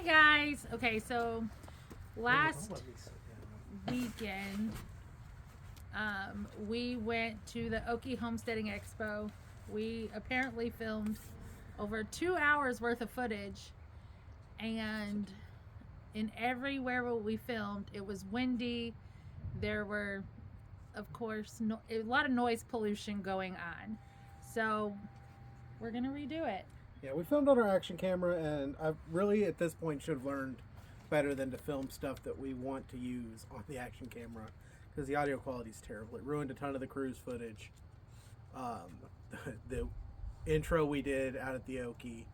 Hey guys. Okay, so last weekend we went to the Okie Homesteading Expo. We apparently filmed over 2 hours worth of footage, and in everywhere where we filmed, it was windy. There were, of course, a lot of noise pollution going on. So we're gonna redo it. Yeah, we filmed on our action camera, and I really, at this point, should have learned better than to film stuff that we want to use on the action camera, because the audio quality is terrible. It ruined a ton of the cruise footage. The intro we did out at the Okie,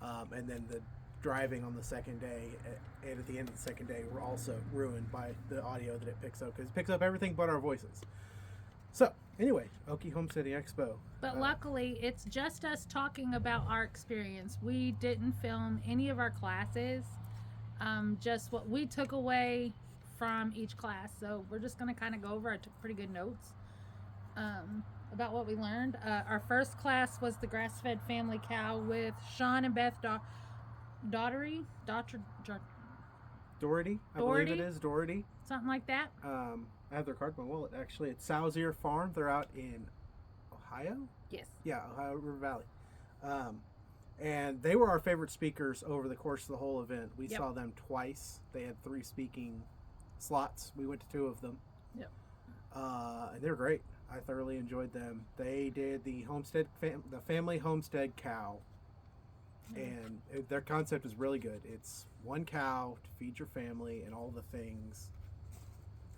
and then the driving on the second day and at the end of the second day were also ruined by the audio that it picks up, because it picks up everything but our voices. So, anyway, Okie Homesteading Expo. But luckily, it's just us talking about our experience. We didn't film any of our classes, just what we took away from each class. So we're just going to kind of go over. I took pretty good notes about what we learned. Our first class was the grass-fed family cow with Sean and Beth Doherty, I believe it is Doherty. Something like that. I have their card in my wallet, actually. It's Sowsier Farm. They're out in Ohio? Yes. Yeah, Ohio River Valley. And they were our favorite speakers over the course of the whole event. We saw them twice. They had 3 speaking slots. We went to 2 of them. Yep. And they were great. I thoroughly enjoyed them. They did the the family homestead cow. And their concept is really good. It's one cow to feed your family and all the things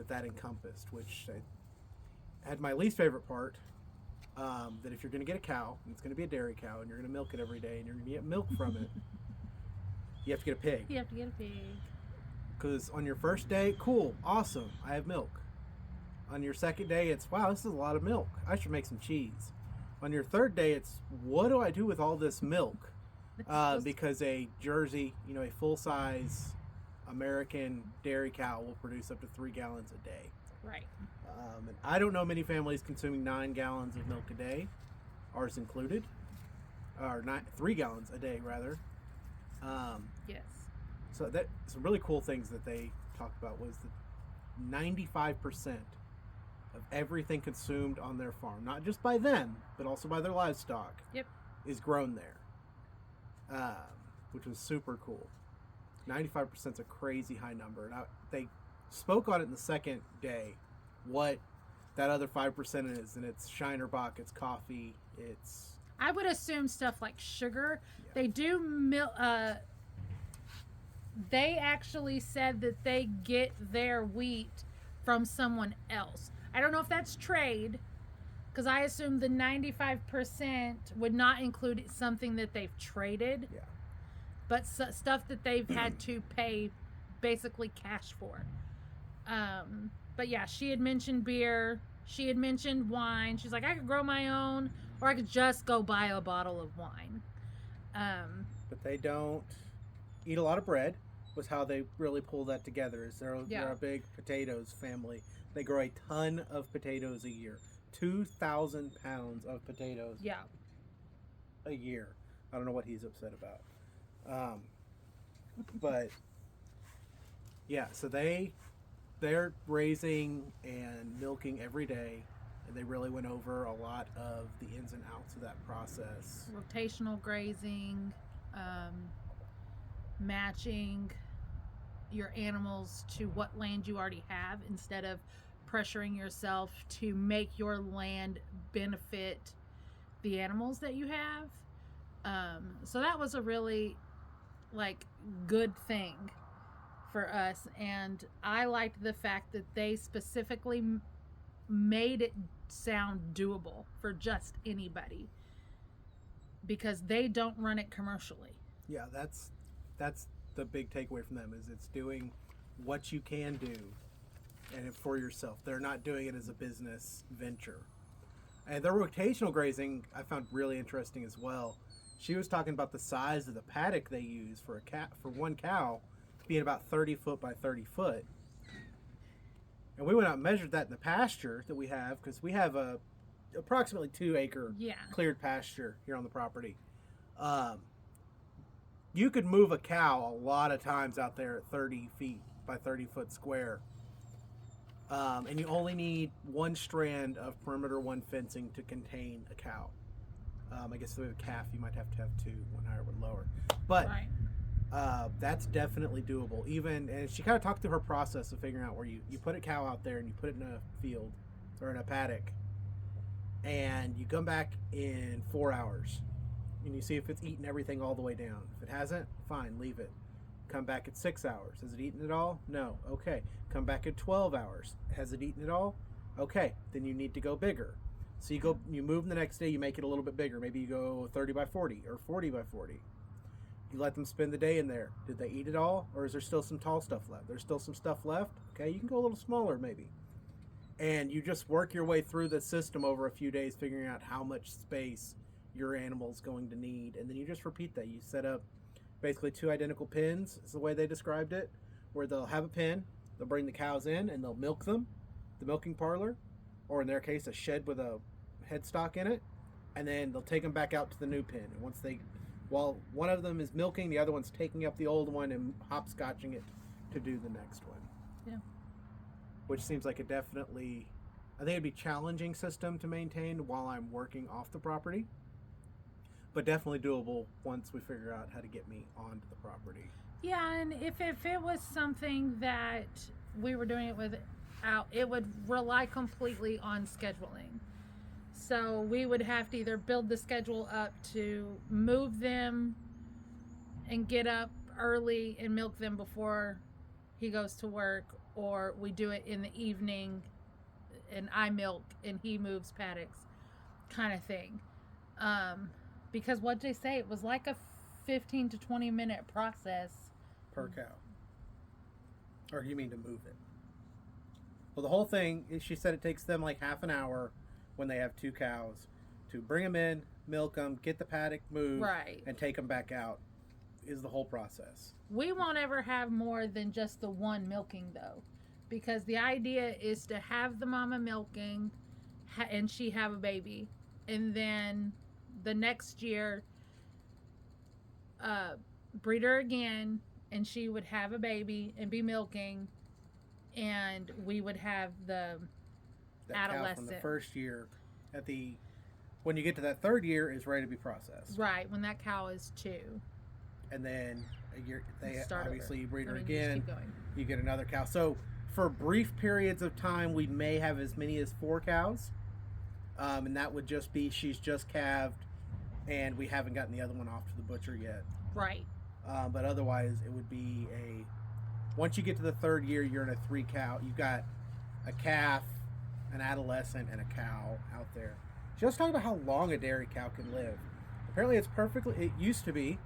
that encompassed, which I had my least favorite part, that if you're going to get a cow, and it's going to be a dairy cow, and you're going to milk it every day, and you're going to get milk from it, you have to get a pig. You have to get a pig. Because on your first day, cool, awesome, I have milk. On your second day, it's, wow, this is a lot of milk. I should make some cheese. On your third day, it's, what do I do with all this milk? Because a Jersey, a full-size American dairy cow will produce up to 3 gallons a day. Right. And I don't know many families consuming 9 gallons of milk a day, ours included, or 3 gallons a day rather. Yes. So that some really cool things that they talked about was that 95% of everything consumed on their farm, not just by them, but also by their livestock, is grown there, which was super cool. 95% is a crazy high number. And they spoke on it in the second day, what that other 5% is, and it's Shiner Bock, it's coffee, it's... I would assume stuff like sugar. Yeah. They do they actually said that they get their wheat from someone else. I don't know if that's trade, because I assume the 95% would not include something that they've traded. Yeah. But stuff that they've had to pay basically cash for. But yeah, she had mentioned beer. She had mentioned wine. She's like, I could grow my own, or I could just go buy a bottle of wine. But they don't eat a lot of bread, was how they really pull that together. Is they're a big potatoes family. They grow a ton of potatoes a year. 2,000 pounds of potatoes a year. I don't know what he's upset about. But yeah, so they're raising and milking every day, and they really went over a lot of the ins and outs of that process. Rotational grazing, matching your animals to what land you already have instead of pressuring yourself to make your land benefit the animals that you have. So that was a really good thing for us, and I liked the fact that they specifically made it sound doable for just anybody, because they don't run it commercially. Yeah, that's the big takeaway from them, is it's doing what you can do and for yourself. They're not doing it as a business venture. And their rotational grazing I found really interesting as well. She was talking about the size of the paddock they use for one cow being about 30 foot by 30 foot. And we went out and measured that in the pasture that we have, because we have a approximately 2 acre cleared pasture here on the property. you could move a cow a lot of times out there at 30 feet by 30-foot square. And you only need one strand of perimeter one fencing to contain a cow. I guess with a calf, you might have to have two, one higher, one lower. But Right. that's definitely doable. Even, and she kind of talked through her process of figuring out where you put a cow out there and you put it in a field or in a paddock, and you come back in 4 hours and you see if it's eaten everything all the way down. If it hasn't, fine, leave it. Come back at 6 hours. Has it eaten it all? No. Okay. Come back at 12 hours. Has it eaten it all? Okay. Then you need to go bigger. So you move the next day, you make it a little bit bigger. Maybe you go 30 by 40 or 40 by 40. You let them spend the day in there. Did they eat it all? Or is there still some tall stuff left? There's still some stuff left? Okay, you can go a little smaller maybe. And you just work your way through the system over a few days, figuring out how much space your animal's going to need. And then you just repeat that. You set up basically 2 identical pens, is the way they described it, where they'll have a pen, they'll bring the cows in and they'll milk them, the milking parlor, or in their case, a shed with a headstock in it, and then they'll take them back out to the new pen. And while one of them is milking, the other one's taking up the old one and hopscotching it to do the next one. Yeah. Which seems like I think it'd be a challenging system to maintain while I'm working off the property, but definitely doable once we figure out how to get me onto the property. Yeah, and if it was something that we were doing it without, it would rely completely on scheduling. So we would have to either build the schedule up to move them and get up early and milk them before he goes to work, or we do it in the evening and I milk and he moves paddocks kind of thing. Because what they say, it was like a 15 to 20 minute process Per cow. Or you mean to move it? Well, the whole thing, she said it takes them like half an hour when they have 2 cows to bring them in, milk them, get the paddock moved, Right. and take them back out, is the whole process. We won't ever have more than just the one milking, though, because the idea is to have the mama milking and she have a baby, and then the next year breed her again and she would have a baby and be milking, and we would have the That cow adolescent from the first year, when you get to that 3rd year, is ready to be processed. Right, when that cow is 2. And then they Start obviously over. you breed her Just again. keep going. You get another cow. So for brief periods of time, we may have as many as 4 cows, and that would just be she's just calved, and we haven't gotten the other one off to the butcher yet. Right. But otherwise, it would be once you get to the 3rd year, you're in a 3 cow. You've got a calf, an adolescent, and a cow out there. She was talking about how long a dairy cow can live. Apparently, it used to be.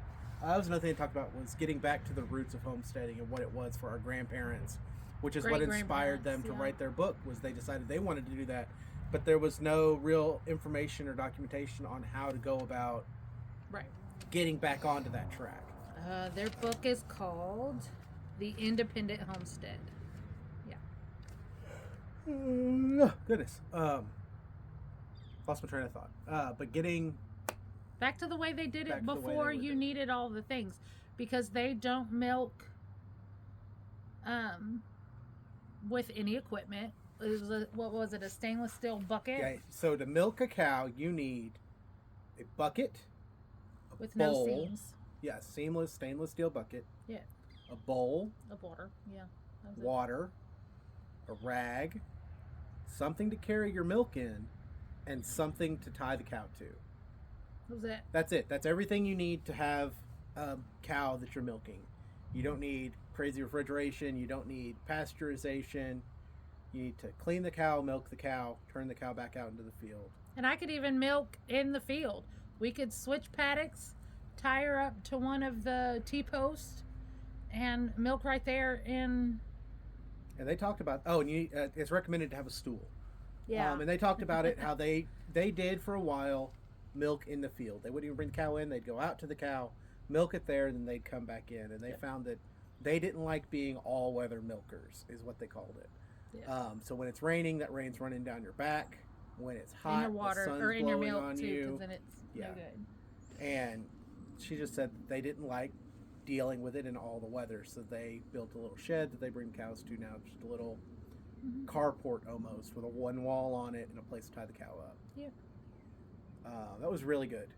That was another thing to talk about, was getting back to the roots of homesteading and what it was for our grandparents, which is what inspired them to write their book. Was they decided they wanted to do that, but there was no real information or documentation on how to go about getting back onto that track. Their book is called The Independent Homestead. Goodness. Lost my train of thought. But getting back to the way they did it before you needed all the things, because they don't milk with any equipment. It was a stainless steel bucket? Yeah, so to milk a cow, you need a bucket, with bowl, no seams. Yeah, seamless stainless steel bucket. Yeah. A bowl. Of water. Yeah. That was water. A rag. Something to carry your milk in, and something to tie the cow to. That was it. That's it. That's everything you need to have a cow that you're milking. You don't need crazy refrigeration. You don't need pasteurization. You need to clean the cow, milk the cow, turn the cow back out into the field. And I could even milk in the field. We could switch paddocks, tie her up to one of the T-posts, and milk right there in. And they talked about, and it's recommended to have a stool. Yeah. And they talked about it, how they did for a while milk in the field. They wouldn't even bring the cow in. They'd go out to the cow, milk it there, and then they'd come back in. And they found that they didn't like being all-weather milkers, is what they called it. Yeah. So when it's raining, that rain's running down your back. When it's hot, in your water, the sun's or in your blowing milk on too, you. because then it's no good. And she just said they didn't like dealing with it in all the weather. So they built a little shed that they bring cows to now, just a little carport almost with a one wall on it and a place to tie the cow up. Yeah. That was really good.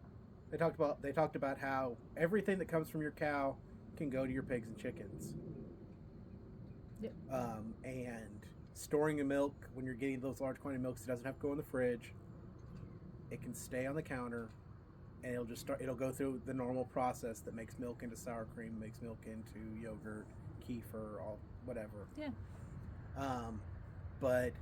They talked about how everything that comes from your cow can go to your pigs and chickens. Yep. And storing the milk when you're getting those large quantity of milks, it doesn't have to go in the fridge. It can stay on the counter, and it'll go through the normal process that makes milk into sour cream, makes milk into yogurt, kefir, all whatever. Yeah. But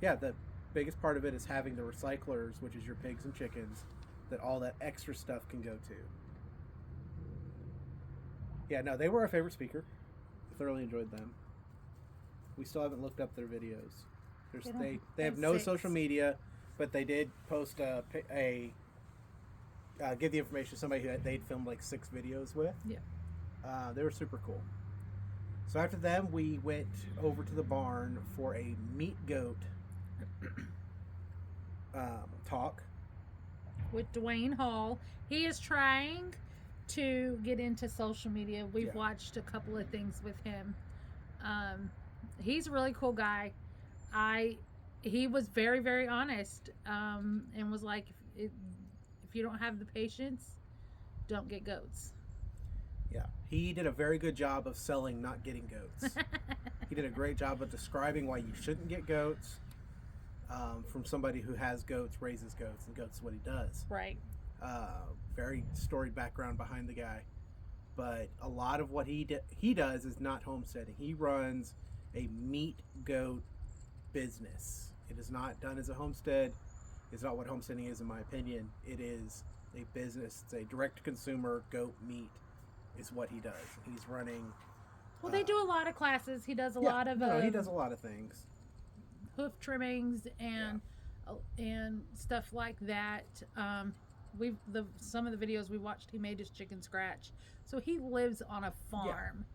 yeah, the biggest part of it is having the recyclers, which is your pigs and chickens, that all that extra stuff can go to. Yeah, no, they were our favorite speaker. Thoroughly enjoyed them. We still haven't looked up their videos. They have no social media, but they did post give the information to somebody who they'd filmed like 6 videos with. Yeah. They were super cool. So after them, we went over to the barn for a meat goat talk with Dwayne Hall. He is trying to get into social media. We've watched a couple of things with him. He's a really cool guy. He was very, very honest, and was like, if you don't have the patience, don't get goats. Yeah, he did a very good job of selling not getting goats. He did a great job of describing why you shouldn't get goats, from somebody who has goats, raises goats, and goats is what he does. Right. Very storied background behind the guy. But a lot of what he does is not homesteading. He runs a meat goat business. It is not done as a homestead. It's not what homesteading is, in my opinion. It is a business. It's a direct-to-consumer goat meat is what he does. He's running... Well, they do a lot of classes. He does a lot of... he does a lot of things. Hoof trimmings and stuff like that. Some of the videos we watched, he made his chicken scratch. So he lives on a farm.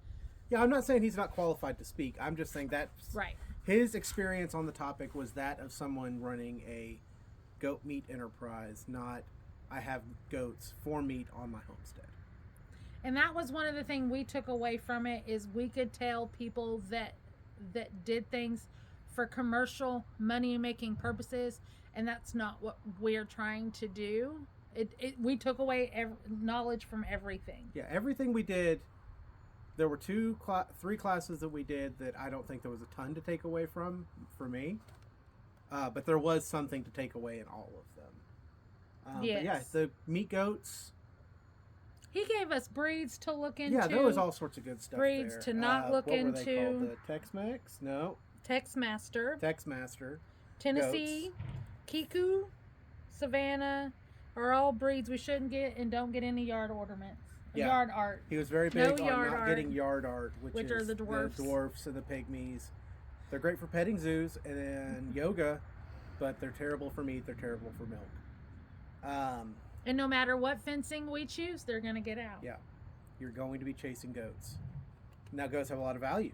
Yeah, I'm not saying he's not qualified to speak. I'm just saying that his experience on the topic was that of someone running a goat meat enterprise, not I have goats for meat on my homestead. And that was one of the things we took away from it, is we could tell people that did things for commercial money-making purposes, and that's not what we're trying to do. We took away knowledge from everything. Yeah, everything we did. There were 3 classes that we did that I don't think there was a ton to take away from for me, but there was something to take away in all of them. Yes. But yeah, the meat goats. He gave us breeds to look into. Yeah, there was all sorts of good stuff breeds there. to not look what into. Were they called? The Tex-Mex? No. Tex-Master. Tennessee, goats. Kiku, Savannah are all breeds we shouldn't get, and don't get any yard ornaments. Yeah. Yard art. He was very big on not getting yard art, which are the dwarfs. The dwarfs and the pygmies. They're great for petting zoos and yoga, but they're terrible for meat. They're terrible for milk. And no matter what fencing we choose, they're going to get out. Yeah. You're going to be chasing goats. Now, goats have a lot of value.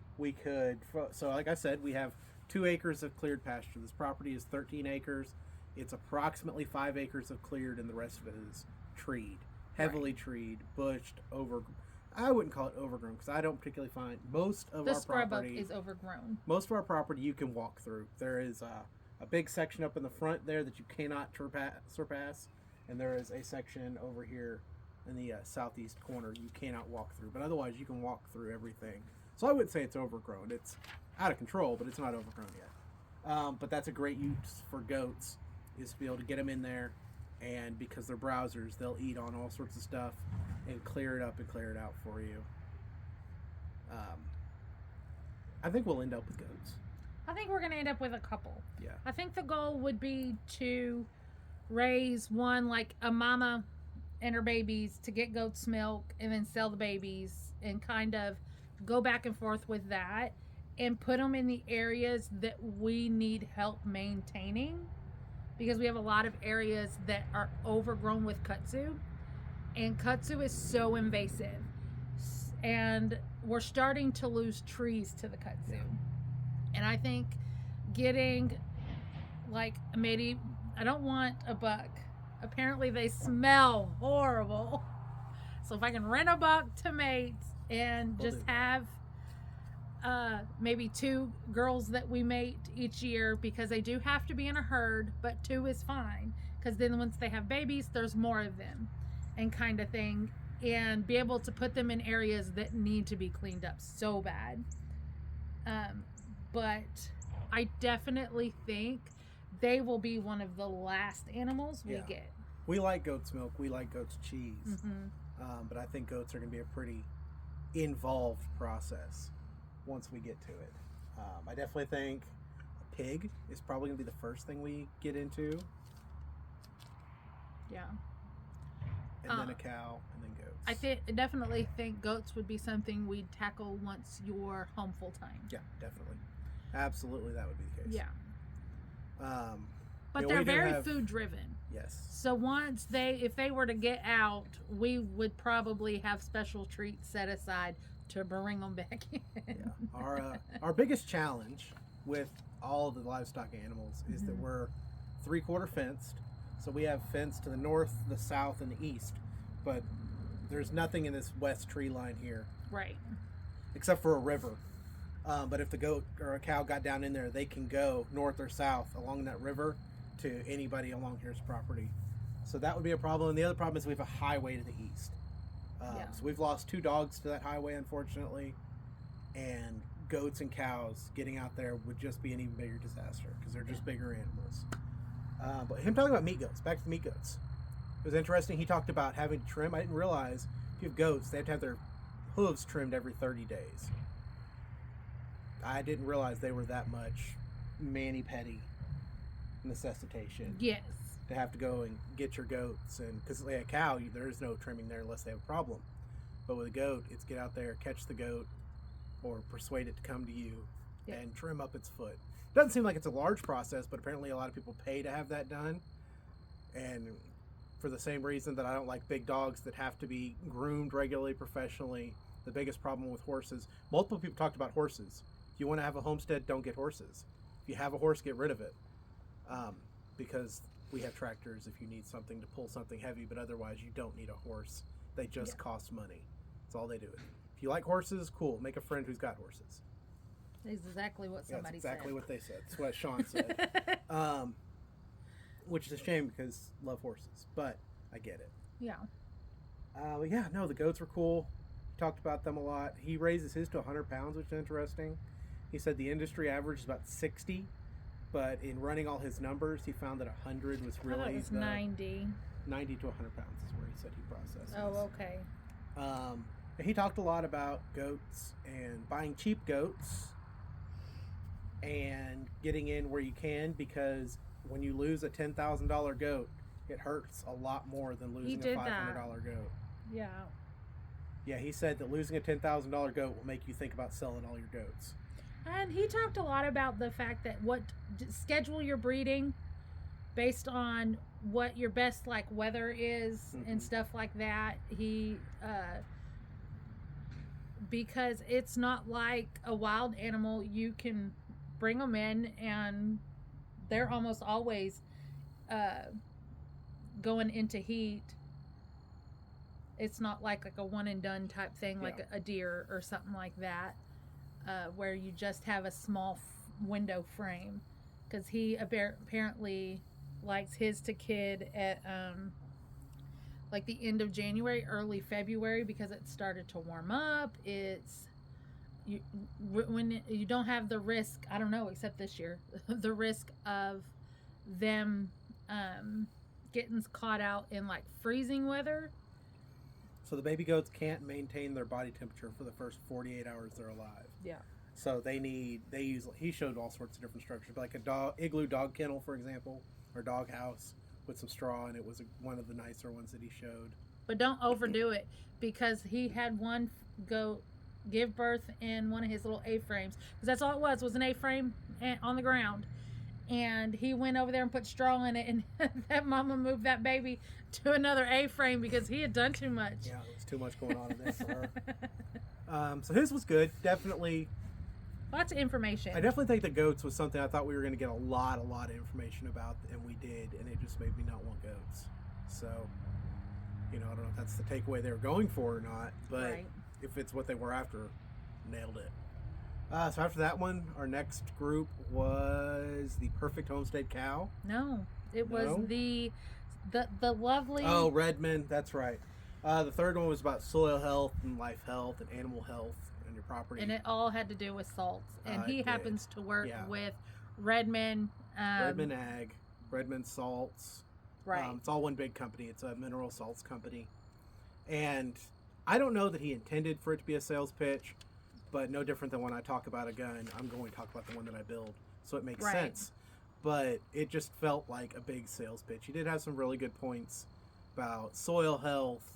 So like I said, we have 2 acres of cleared pasture. This property is 13 acres. It's approximately 5 acres of cleared, and the rest of it is treed. Heavily treed, bushed, I wouldn't call it overgrown, because I don't particularly find most of our property is overgrown. Most of our property you can walk through. There is a big section up in the front there that you cannot surpass, and there is a section over here in the southeast corner you cannot walk through. But otherwise, you can walk through everything. So I wouldn't say it's overgrown. It's out of control, but it's not overgrown yet. But that's a great use for goats, is to be able to get them in there. And because they're browsers, they'll eat on all sorts of stuff and clear it up and clear it out for you. I think we'll end up with goats. I think we're going to end up with a couple. Yeah. I think the goal would be to raise one, like a mama and her babies, to get goat's milk and then sell the babies, and kind of go back and forth with that, and put them in the areas that we need help maintaining. Because we have a lot of areas that are overgrown with kudzu, and kudzu is so invasive, and we're starting to lose trees to the kudzu. And I think getting, like, maybe, I don't want a buck. Apparently they smell horrible. So if I can rent a buck to mate and just have maybe 2 girls that we mate each year, because they do have to be in a herd, but 2 is fine, because then once they have babies, there's more of them, and kind of thing, and be able to put them in areas that need to be cleaned up so bad. But I definitely think they will be one of the last animals we get. We like goat's milk. We like goat's cheese. But I think goats are going to be a pretty involved process once we get to it. I definitely think a pig is probably going to be the first thing we get into. Yeah. And then a cow, and then goats. I definitely think goats would be something we'd tackle once you're home full time. Yeah, definitely. Absolutely, that would be the case. Yeah. But they're very food driven. Yes. So if they were to get out, we would probably have special treats set aside to bring them back in. Yeah. Our biggest challenge with all the livestock animals is that we're 3/4 fenced. So we have fence to the north, the south, and the east. But there's nothing in this west tree line here. Right. Except for a river. But if the goat or a cow got down in there, they can go north or south along that river to anybody along here's property. So that would be a problem. And the other problem is we have a highway to the east. So we've lost 2 dogs to that highway, unfortunately. And goats and cows getting out there would just be an even bigger disaster because they're just bigger animals. But him talking about meat goats, back to the meat goats. It was interesting. He talked about having to trim. I didn't realize if you have goats, they have to have their hooves trimmed every 30 days. I didn't realize they were that much mani-pedi necessitation. Yes. To have to go and get your goats, and because like a cow, there is no trimming there unless they have a problem. But with a goat, it's get out there, catch the goat, or persuade it to come to you and trim up its foot. Doesn't seem like it's a large process, but apparently a lot of people pay to have that done. And for the same reason that I don't like big dogs that have to be groomed regularly, professionally, the biggest problem with horses, multiple people talked about horses. If you want to have a homestead, don't get horses. If you have a horse, get rid of it. Because we have tractors if you need something to pull something heavy, but otherwise you don't need a horse. They just cost money. That's all they do. If you like horses, cool. Make a friend who's got horses. That's exactly what somebody said. That's exactly what they said. That's what Sean said. Which is a shame because I love horses, but I get it. Yeah. The goats were cool. He talked about them a lot. He raises his to 100 pounds, which is interesting. He said the industry average is about 60, but in running all his numbers, he found that 100 was really... I thought it was 90. 90 to 100 pounds is where he said he processes. Oh, okay. He talked a lot about goats and buying cheap goats and getting in where you can, because when you lose a $10,000 goat, it hurts a lot more than losing a $500 goat. Yeah. Yeah, he said that losing a $10,000 goat will make you think about selling all your goats. And he talked a lot about the fact that schedule your breeding based on what your best weather is and stuff like that. He because it's not like a wild animal. You can bring them in and they're almost always going into heat. It's not like a one and done type thing like a deer or something like that, where you just have a small window frame, because he apparently likes his to kid at the end of January, early February, because it started to warm up. When you don't have the risk, I don't know, except this year, the risk of them getting caught out in freezing weather. So the baby goats can't maintain their body temperature for the first 48 hours they're alive. Yeah. So he showed all sorts of different structures, like a igloo dog kennel, for example, or dog house with some straw, and it was one of the nicer ones that he showed. But don't overdo it, because he had one goat give birth in one of his little A-frames, because that's all it was an A-frame on the ground. And he went over there and put straw in it, and that mama moved that baby to another A-frame because he had done too much. Yeah, there was too much going on in there for her. So his was good, definitely. Lots of information. I definitely think the goats was something I thought we were going to get a lot of information about, and we did, and it just made me not want goats. So, I don't know if that's the takeaway they were going for or not, but if it's what they were after, nailed it. So after that one, our next group was the Perfect Homestead Cow. No, it was No? the lovely. Oh, Redmond. That's right. The third one was about soil health and life health and animal health and your property. And it all had to do with salts. And he happens to work with Redmond. Redmond Ag, Redmond Salts. Right. It's all one big company. It's a mineral salts company. And I don't know that he intended for it to be a sales pitch, but no different than when I talk about a gun, I'm going to talk about the one that I build. So it makes sense. But it just felt like a big sales pitch. He did have some really good points about soil health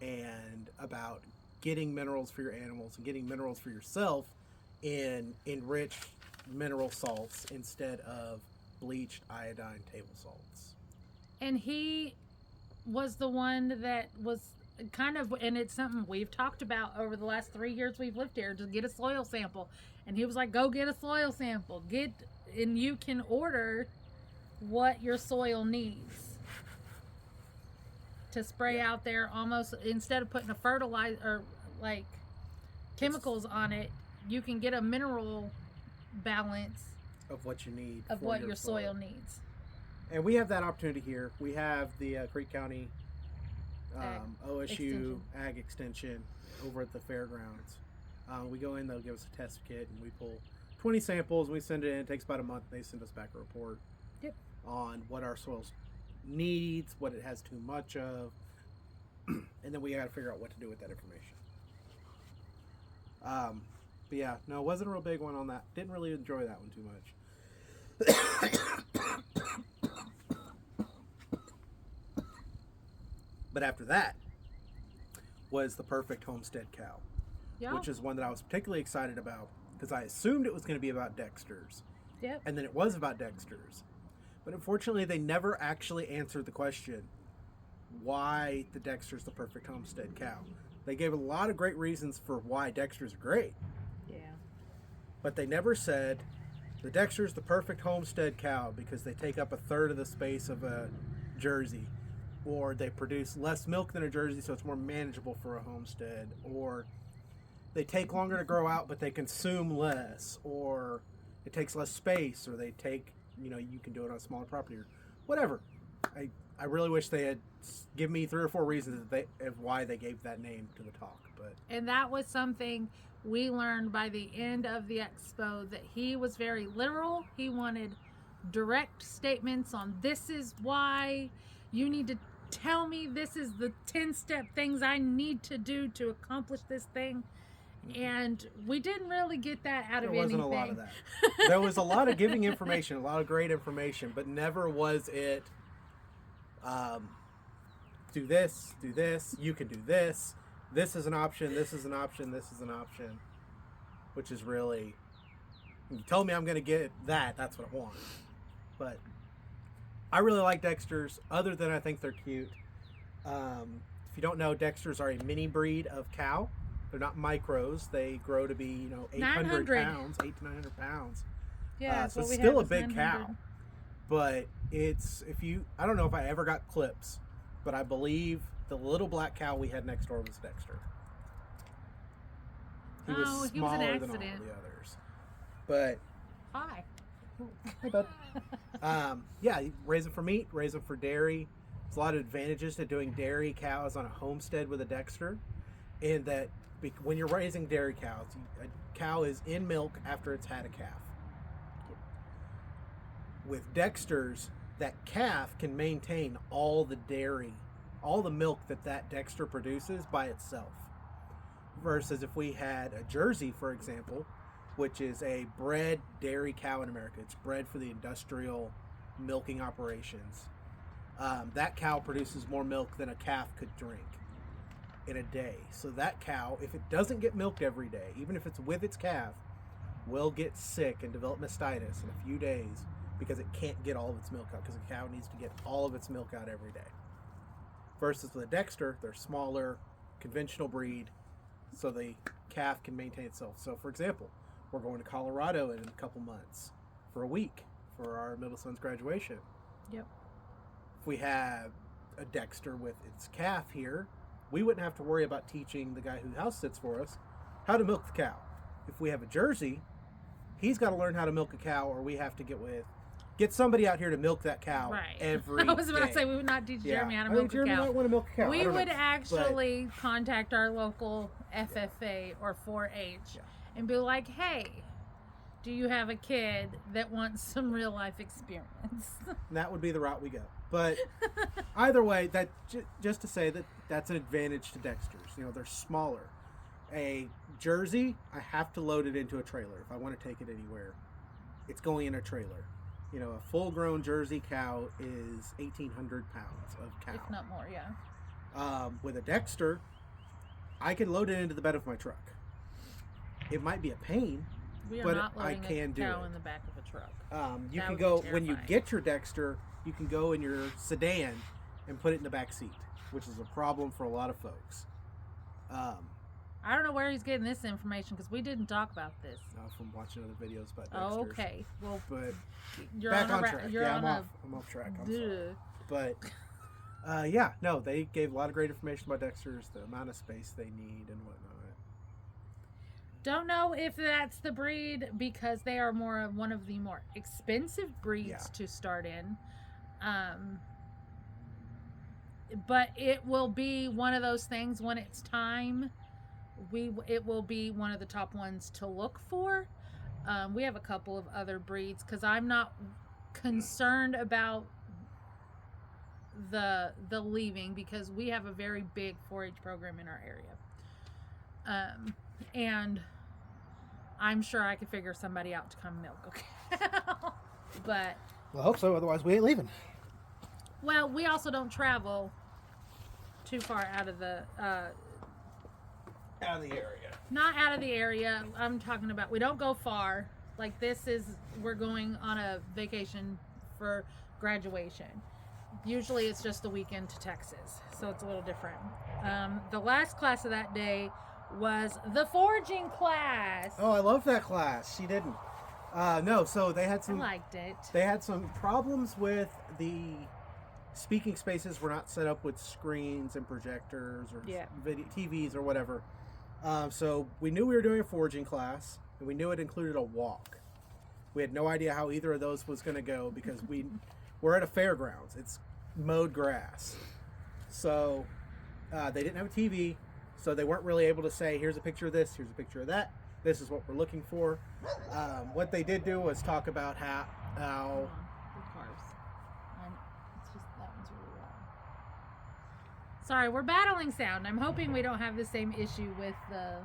and about getting minerals for your animals and getting minerals for yourself in enriched mineral salts instead of bleached iodine table salts. And he was the one that was kind of, and it's something we've talked about over the last 3 years we've lived here, to get a soil sample. And he was like, go get a soil sample. And you can order what your soil needs to spray out there, almost instead of putting a fertilizer or like chemicals on it, you can get a mineral balance of what you need, of what your soil needs. And we have that opportunity here. We have the Creek County OSU Extension. Ag Extension over at the fairgrounds. We go in, they'll give us a test kit, and we pull 20 samples, and we send it in. It takes about a month. They send us back a report on what our soil needs, what it has too much of, and then we got to figure out what to do with that information. But yeah, no, it wasn't a real big one on that. Didn't really enjoy that one too much. But after that was the Perfect Homestead Cow, which is one that I was particularly excited about because I assumed it was going to be about Dexter's. Yep. And then it was about Dexter's. But unfortunately, they never actually answered the question, why the Dexter's the Perfect Homestead Cow. They gave a lot of great reasons for why Dexter's are great. Yeah. But they never said, the Dexter's the Perfect Homestead Cow because they take up a third of the space of a Jersey. Or they produce less milk than a Jersey, so it's more manageable for a homestead. Or they take longer to grow out, but they consume less. Or it takes less space, or they take, you can do it on a smaller property, or whatever. I really wish they had given me 3 or 4 reasons of why they gave that name to the talk. And that was something we learned by the end of the expo, that he was very literal. He wanted direct statements on, this is why you need to tell me, this is the 10-step things I need to do to accomplish this thing. And we didn't really get that out of anything. There wasn't a lot of that. There was a lot of giving information, a lot of great information, but never was it, do this, you can do this. This is an option, this is an option, this is an option. Which is really, you tell me I'm going to get that, that's what I want. But I really like Dexter's, other than I think they're cute. If you don't know, Dexter's are a mini breed of cow. They're not micros. They grow to be, 800 pounds, 800 to 900 pounds. Yeah, so it's still a big cow. But I don't know if I ever got clips, but I believe the little black cow we had next door was Dexter. He was smaller than all the others. But hi. Hey, bud. Yeah, raise them for meat, raise them for dairy. There's a lot of advantages to doing dairy cows on a homestead with a Dexter, in that when you're raising dairy cows, a cow is in milk after it's had a calf. With Dexter's, that calf can maintain all the dairy, all the milk that Dexter produces by itself. Versus if we had a Jersey, for example, which is a bred dairy cow in America. It's bred for the industrial milking operations. That cow produces more milk than a calf could drink in a day. So that cow, if it doesn't get milked every day, even if it's with its calf, will get sick and develop mastitis in a few days because it can't get all of its milk out, because a cow needs to get all of its milk out every day. Versus with a Dexter, they're smaller, conventional breed, so the calf can maintain itself. So for example, we're going to Colorado in a couple months for a week for our middle son's graduation. Yep. If we have a Dexter with its calf here, we wouldn't have to worry about teaching the guy who house sits for us how to milk the cow. If we have a Jersey, he's got to learn how to milk a cow, or we have to get somebody out here to milk that cow every day. I was about to say we would not teach Jeremy how to milk a Jeremy cow. might want to milk a cow. We would actually contact our local FFA or 4-H and be like, hey, do you have a kid that wants some real life experience? And that would be the route we go. But either way, that just to say that's an advantage to Dexter's. You know, they're smaller. A Jersey, I have to load it into a trailer. If I want to take it anywhere, it's going in a trailer. You know, a full-grown Jersey cow is 1,800 pounds of cow. If not more, yeah. With a Dexter, I can load it into the bed of my truck. It might be a pain, but I can do it. In the back of a truck. You can go, when you get your Dexter, you can go in your sedan and put it in the back seat, which is a problem for a lot of folks. I don't know where he's getting this information because we didn't talk about this. From watching other videos about Dexters. Oh, okay. Well, but you're back on track. track. I'm off track. I'm sorry. But they gave a lot of great information about Dexters, the amount of space they need and whatnot. Don't know if that's the breed because they are one of the more expensive breeds to start in. But it will be one of those things when it's time. It will be one of the top ones to look for. We have a couple of other breeds because I'm not concerned about the leaving because we have a very big 4-H program in our area. And I'm sure I could figure somebody out to come milk a cow. But well, I hope so. Otherwise, we ain't leaving. Well, we also don't travel too far out of the area. Not out of the area. I'm talking about we don't go far. Like we're going on a vacation for graduation. Usually it's just the weekend to Texas, so it's a little different. The last class of that day was the foraging class. Oh, I love that class. She didn't. No, so they had some. I liked it. They had some problems with the speaking spaces were not set up with screens and projectors or video, TVs or whatever. So we knew we were doing a foraging class, and we knew it included a walk. We had no idea how either of those was going to go because we're at a fairgrounds. It's mowed grass. So they didn't have a TV, so they weren't really able to say, here's a picture of this, here's a picture of that. This is what we're looking for. What they did do was talk about how the cars. It's just that one's really loud. Sorry, we're battling sound. I'm hoping we don't have the same issue with the.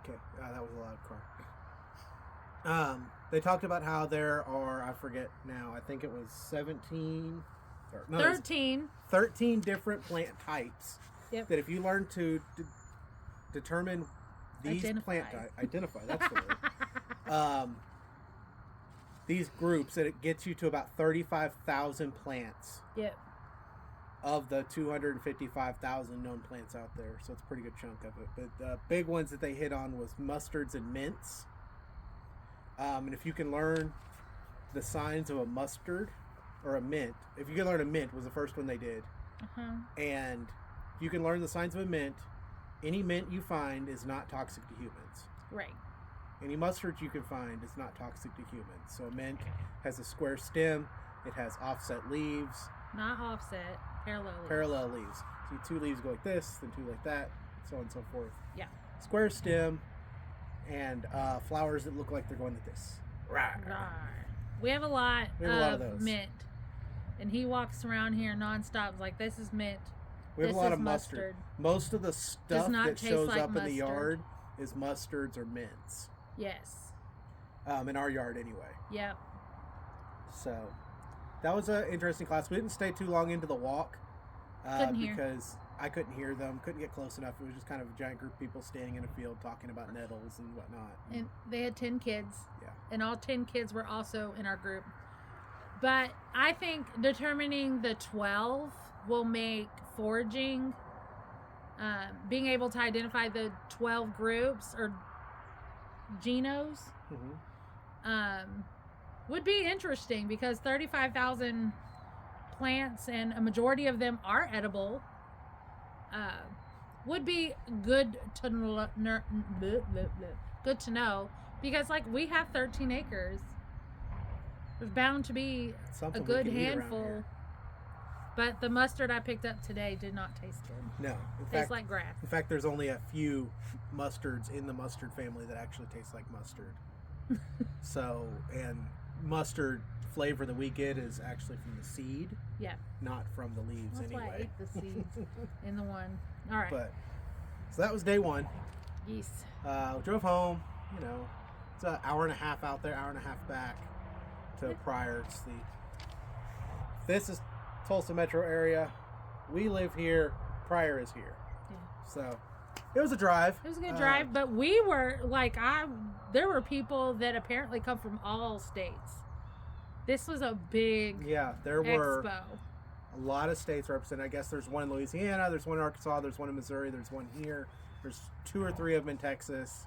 Okay, that was a loud car. They talked about how there are, I forget now, I think it was 13 different plant types. Yep. That if you learn to determine these identify, that's the word. These groups, that it gets you to about 35,000 plants. Yep. Of the 255,000 known plants out there, so it's a pretty good chunk of it. But the big ones that they hit on was mustards and mints. And if you can learn the signs of a mustard or a mint, if you can learn a mint was the first one they did. And if you can learn the signs of a mint, any mint you find is not toxic to humans. Right. Any mustard you can find is not toxic to humans. So a mint has a square stem, it has offset leaves. Not offset, parallel leaves. Parallel leaves. See, 2 leaves go like this, then 2 like that, so on and so forth. Yeah. Square stem, and flowers that look like they're going like this. Rawr. We have a lot of those. mint. And he walks around here nonstop like, this is mint. We have a lot of mustard. Most of the stuff that shows up in the yard is mustards or mints. Yes. In our yard anyway. Yep. So that was an interesting class. We didn't stay too long into the walk because I couldn't hear them, couldn't get close enough. It was just kind of a giant group of people standing in a field talking about nettles and whatnot. And they had 10 kids. Yeah. And all 10 kids were also in our group. But I think determining the 12 will make foraging, being able to identify the 12 groups or genos, would be interesting because 35,000 plants, and a majority of them are edible, would be good to good to know, because like we have 13 acres. There's bound to be Something a good handful. But the mustard I picked up today did not taste good. No. Tastes like grass. In fact, there's only a few mustards in the mustard family that actually taste like mustard. So, and mustard flavor that we get is actually from the seed. Yeah. Not from the leaves. That's anyway. Why I ate the seeds in the one. All right. But, so that was day one. Yes. We drove home, you know, it's an hour and a half out there, hour and a half back to Pryor. This is Tulsa metro area. We live here. Pryor is here. Yeah. So it was a drive. It was a good drive, but we were like, there were people that apparently come from all states. This was a big there were expo. A lot of states represented. I guess there's one in Louisiana, there's one in Arkansas, there's one in Missouri, there's one here, there's 2 or 3 of them in Texas.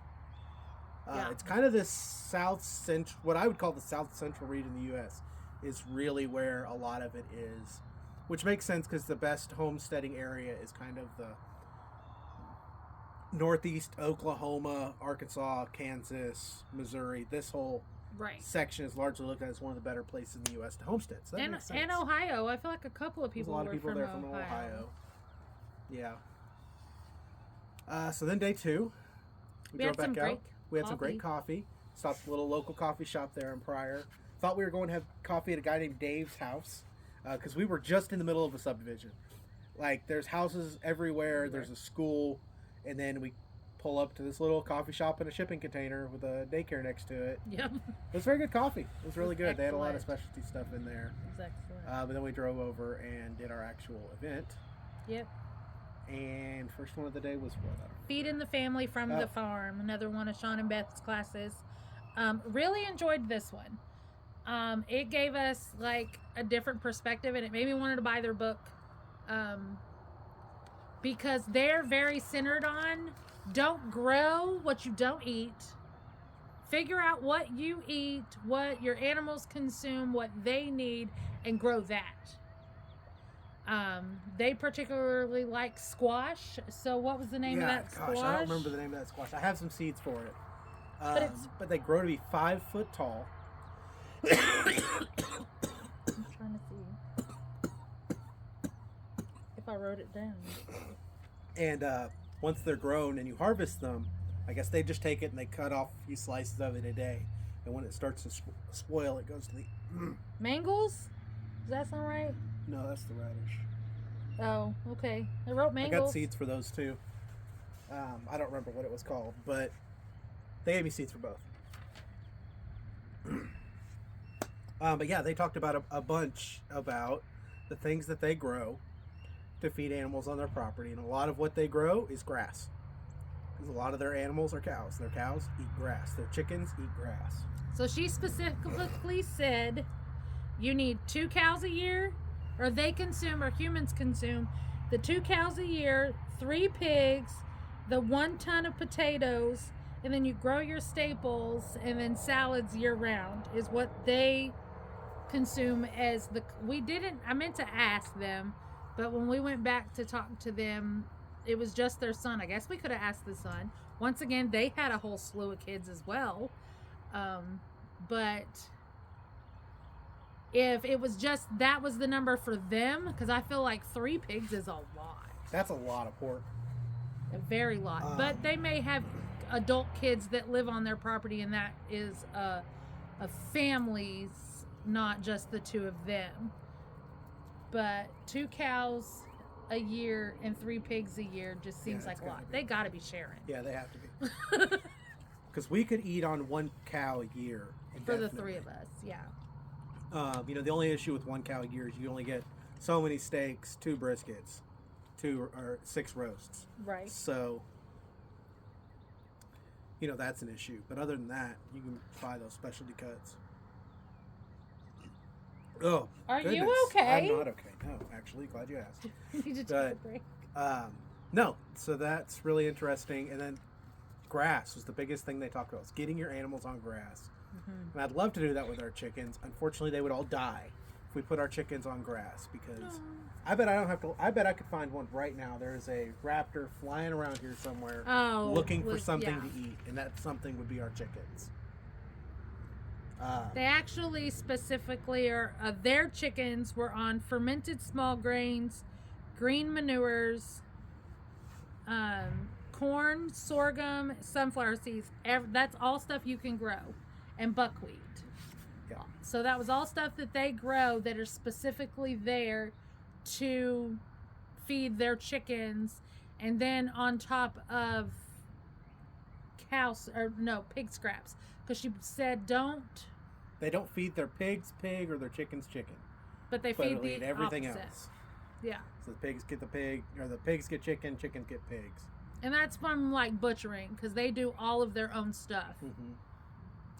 It's kind of this south central, what I would call the south central region of the U.S. is really where a lot of it is, which makes sense because the best homesteading area is kind of the northeast Oklahoma, Arkansas, Kansas, Missouri. This whole section is largely looked at as one of the better places in the U.S. to homestead. So that makes sense. And Ohio. I feel like a couple of people There's a lot of people there from Ohio. Yeah. So then day 2, we drove back out. We had some great coffee. Stopped at a little local coffee shop there in Pryor. Thought we were going to have coffee at a guy named Dave's house because we were just in the middle of a subdivision. Like, there's houses everywhere. There's a school. And then we pull up to this little coffee shop in a shipping container with a daycare next to it. Yep. It was very good coffee. It was really good. Excellent. They had a lot of specialty stuff in there. It was excellent. But then we drove over and did our actual event. Yep. And first one of the day was what? Feeding the Family from the Farm. Another one of Sean and Beth's classes. Really enjoyed this one. It gave us like a different perspective, and it made me want to buy their book. Because they're very centered on don't grow what you don't eat. Figure out what you eat, what your animals consume, what they need, and grow that. They particularly like squash. So what was the name of that squash? I don't remember the name of that squash. I have some seeds for it. But they grow to be 5 foot tall. I'm trying to see if I wrote it down. And once they're grown and you harvest them, I guess they just take it and they cut off a few slices of it a day. And when it starts to spoil, it goes to the... Mangles? Does that sound right? No, that's the radish. Oh, okay. I wrote mangles. I got seeds for those too. I don't remember what it was called, but they gave me seeds for both. But yeah, they talked about a bunch about the things that they grow to feed animals on their property, and a lot of what they grow is grass. Because a lot of their animals are cows. Their cows eat grass. Their chickens eat grass. So she specifically said you need 2 cows a year, or they consume, or humans consume, the 2 cows a year, 3 pigs, the 1 ton of potatoes, and then you grow your staples, and then salads year round is what they consume as I meant to ask them, but when we went back to talk to them, it was just their son. I guess we could have asked the son. Once again, they had a whole slew of kids as well. But if it was just that was the number for them, because I feel like 3 pigs is a lot. That's a lot of pork. A very lot. But they may have adult kids that live on their property, and that is a family's, not just the 2 of them. But 2 cows a year and 3 pigs a year just seems like a lot. They got to be sharing. Yeah, they have to be. Because we could eat on 1 cow a year. For the 3 of us, yeah. The only issue with 1 cow a year is you only get so many steaks, 2 briskets, 2 or 6 roasts. Right. So, that's an issue. But other than that, you can buy those specialty cuts. Oh, are goodness. you okay? I'm not okay. No, actually, glad you asked. You need to take a break. No, so that's really interesting. And then grass was the biggest thing they talked about. Was getting your animals on grass. Mm-hmm. And I'd love to do that with our chickens. Unfortunately, they would all die if we put our chickens on grass, because I bet I don't have to. I bet I could find one right now. There's a raptor flying around here somewhere, looking for something to eat, and that something would be our chickens. They actually specifically are their chickens were on fermented small grains, green manures, corn, sorghum, sunflower seeds. That's all stuff you can grow, and buckwheat. Yeah. So that was all stuff that they grow that are specifically there to feed their chickens, and then on top of pig scraps, because she said they don't feed their pigs pig or their chickens chicken, but they feed the everything opposite. else. Yeah. So the pigs get the pig, or the pigs get chicken, chickens get pigs. And that's from like butchering, because they do all of their own stuff. Mm-hmm.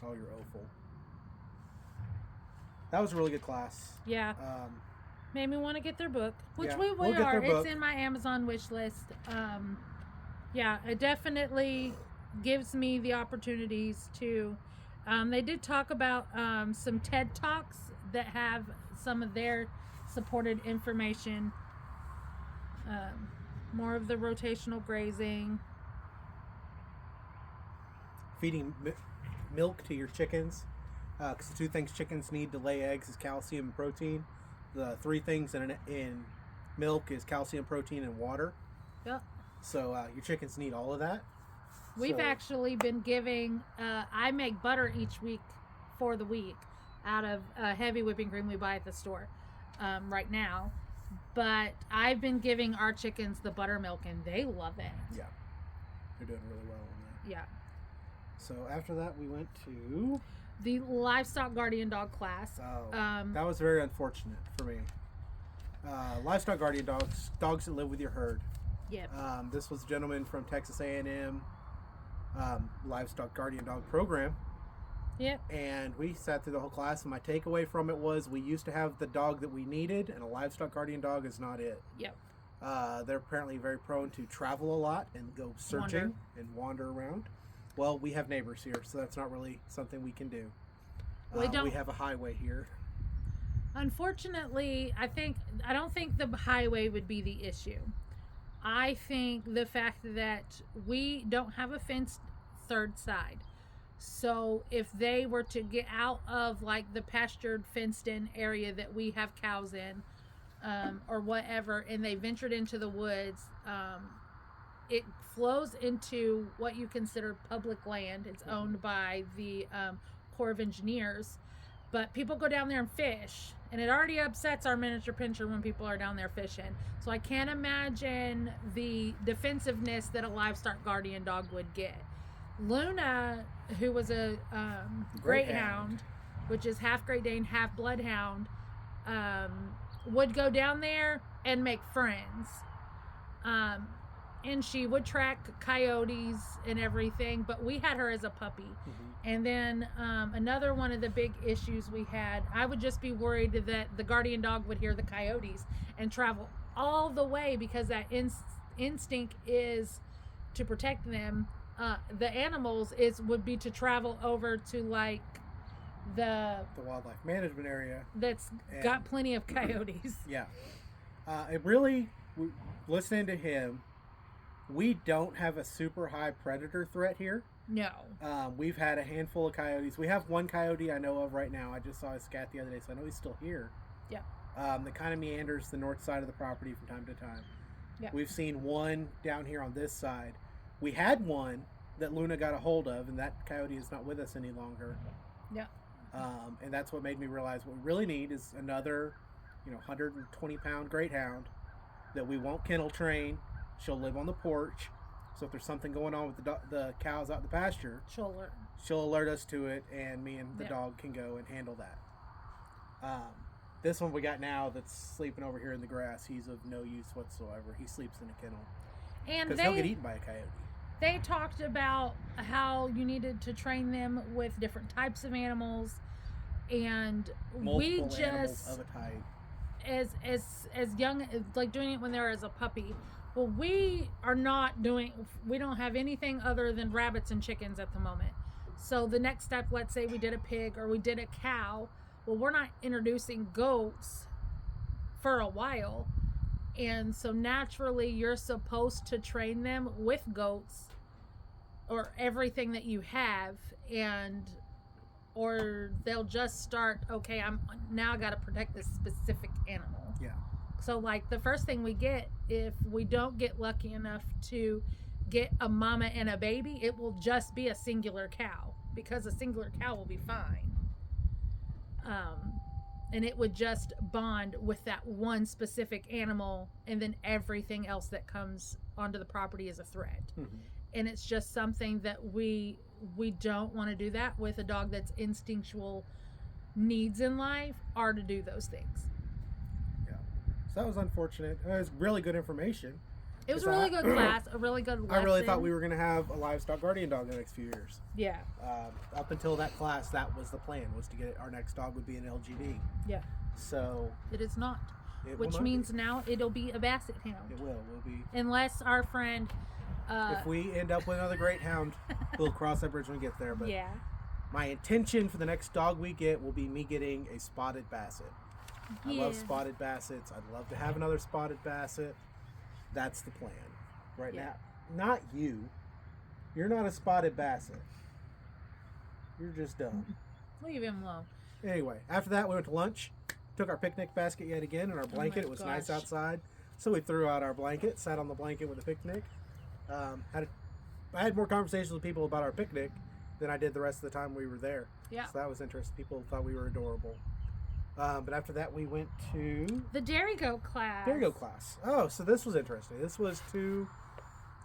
Oh, you're awful. That was a really good class. Yeah. Made me want to get their book, which yeah, we are. It's in my Amazon wish list. Yeah, it definitely gives me the opportunities to. They did talk about some TED Talks that have some of their supported information. More of the rotational grazing. Feeding milk to your chickens. Because the 2 things chickens need to lay eggs is calcium and protein. The 3 things in milk is calcium, protein, and water. Yep. So your chickens need all of that. We've actually been giving, I make butter each week for the week out of heavy whipping cream we buy at the store right now. But I've been giving our chickens the buttermilk, and they love it. Yeah. They're doing really well on that. Yeah. So after that, we went to the livestock guardian dog class. That was very unfortunate for me. Livestock guardian dogs that live with your herd. Yep. This was a gentleman from Texas A&M livestock guardian dog program. Yep. And we sat through the whole class, and my takeaway from it was we used to have the dog that we needed, and a livestock guardian dog is not it. Yep. They're apparently very prone to travel a lot and go searching and wander around. Well, we have neighbors here, so that's not really something we can do. We have a highway here. Unfortunately, I don't think the highway would be the issue. I think the fact that we don't have a fenced third side. So if they were to get out of like the pastured fenced in area that we have cows in, or whatever, and they ventured into the woods, it flows into what you consider public land. It's owned by the Corps of Engineers, but people go down there and fish, and it already upsets our miniature pincher when people are down there fishing. So I can't imagine the defensiveness that a livestock guardian dog would get. Luna, who was a greyhound, which is half Great Dane, half Bloodhound, would go down there and make friends. And she would track coyotes and everything, but we had her as a puppy. Mm-hmm. And then another one of the big issues we had, I would just be worried that the guardian dog would hear the coyotes and travel all the way, because that instinct is to protect them. The animals would be to travel over to like the wildlife management area that's got plenty of coyotes. Yeah. Listening to him, we don't have a super high predator threat here. No. We've had a handful of coyotes. We have one coyote I know of right now. I just saw his scat the other day, so I know he's still here. Yeah. That kind of meanders the north side of the property from time to time. Yeah. We've seen one down here on this side. We had one that Luna got a hold of, and that coyote is not with us any longer. Yeah. And that's what made me realize what we really need is another, 120-pound greyhound that we won't kennel train. She'll live on the porch. So if there's something going on with the cows out in the pasture, she'll alert us to it, and me and the dog can go and handle that. This one we got now that's sleeping over here in the grass, he's of no use whatsoever. He sleeps in a kennel. And because he'll get eaten by a coyote. They talked about how you needed to train them with different types of animals, and multiple animals of a type. As young, like doing it when they're as a puppy. Well, we don't have anything other than rabbits and chickens at the moment. So the next step, let's say we did a pig or we did a cow, well, we're not introducing goats for a while. And so naturally, you're supposed to train them with goats or everything that you have, and or they'll just start, okay, I'm now I got to protect this specific animal. Yeah. So like the first thing we get, if we don't get lucky enough to get a mama and a baby, it will just be a singular cow, because a singular cow will be fine. And it would just bond with that one specific animal, and then everything else that comes onto the property is a threat. Mm-hmm. And it's just something that we don't want to do that with a dog that's instinctual needs in life are to do those things. Yeah. So that was unfortunate. It was really good information. It was a really good class, a really good lesson. I really thought we were going to have a livestock guardian dog in the next few years. Yeah. Up until that class, that was the plan, was to get our next dog would be an LGD. Yeah. So it is not. Which means now it'll be a basset hound. It will be. Unless our friend... if we end up with another great hound, we'll cross that bridge when we get there. But yeah. My intention for the next dog we get will be me getting a spotted basset. I love spotted bassets. I'd love to have another spotted basset. That's the plan right now. Not you. You're not a spotted basset. You're just dumb. Leave him alone. Anyway, after that, we went to lunch. Took our picnic basket yet again and our blanket. It was nice outside. So we threw out our blanket, sat on the blanket with a picnic. I had more conversations with people about our picnic than I did the rest of the time we were there. Yeah. So that was interesting. People thought we were adorable. But after that, we went to... the dairy goat class. Dairy goat class. Oh, so this was interesting. This was two...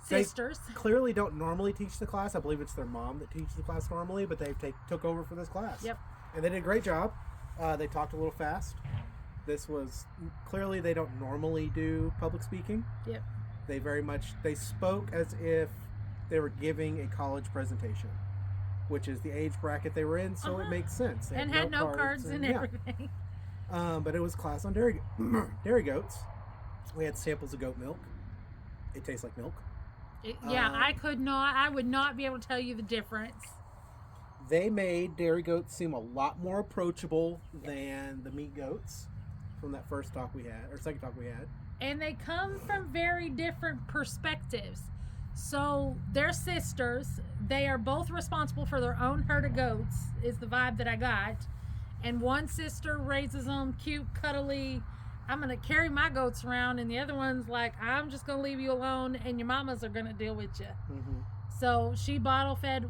sisters. They clearly don't normally teach the class. I believe it's their mom that teaches the class normally, but they took over for this class. Yep. And they did a great job. They talked a little fast. This was... Clearly, they don't normally do public speaking. Yep. They spoke as if they were giving a college presentation, which is the age bracket they were in, so it makes sense. They had no cards and everything. But it was class on dairy goats. We had samples of goat milk. It tastes like milk. I would not be able to tell you the difference. They made dairy goats seem a lot more approachable than the meat goats from that first talk we had, or second talk we had. And they come from very different perspectives. So they're sisters. They are both responsible for their own herd of goats, is the vibe that I got. And one sister raises them cute, cuddly, I'm going to carry my goats around. And the other one's like, I'm just going to leave you alone and your mamas are going to deal with you. Mm-hmm. So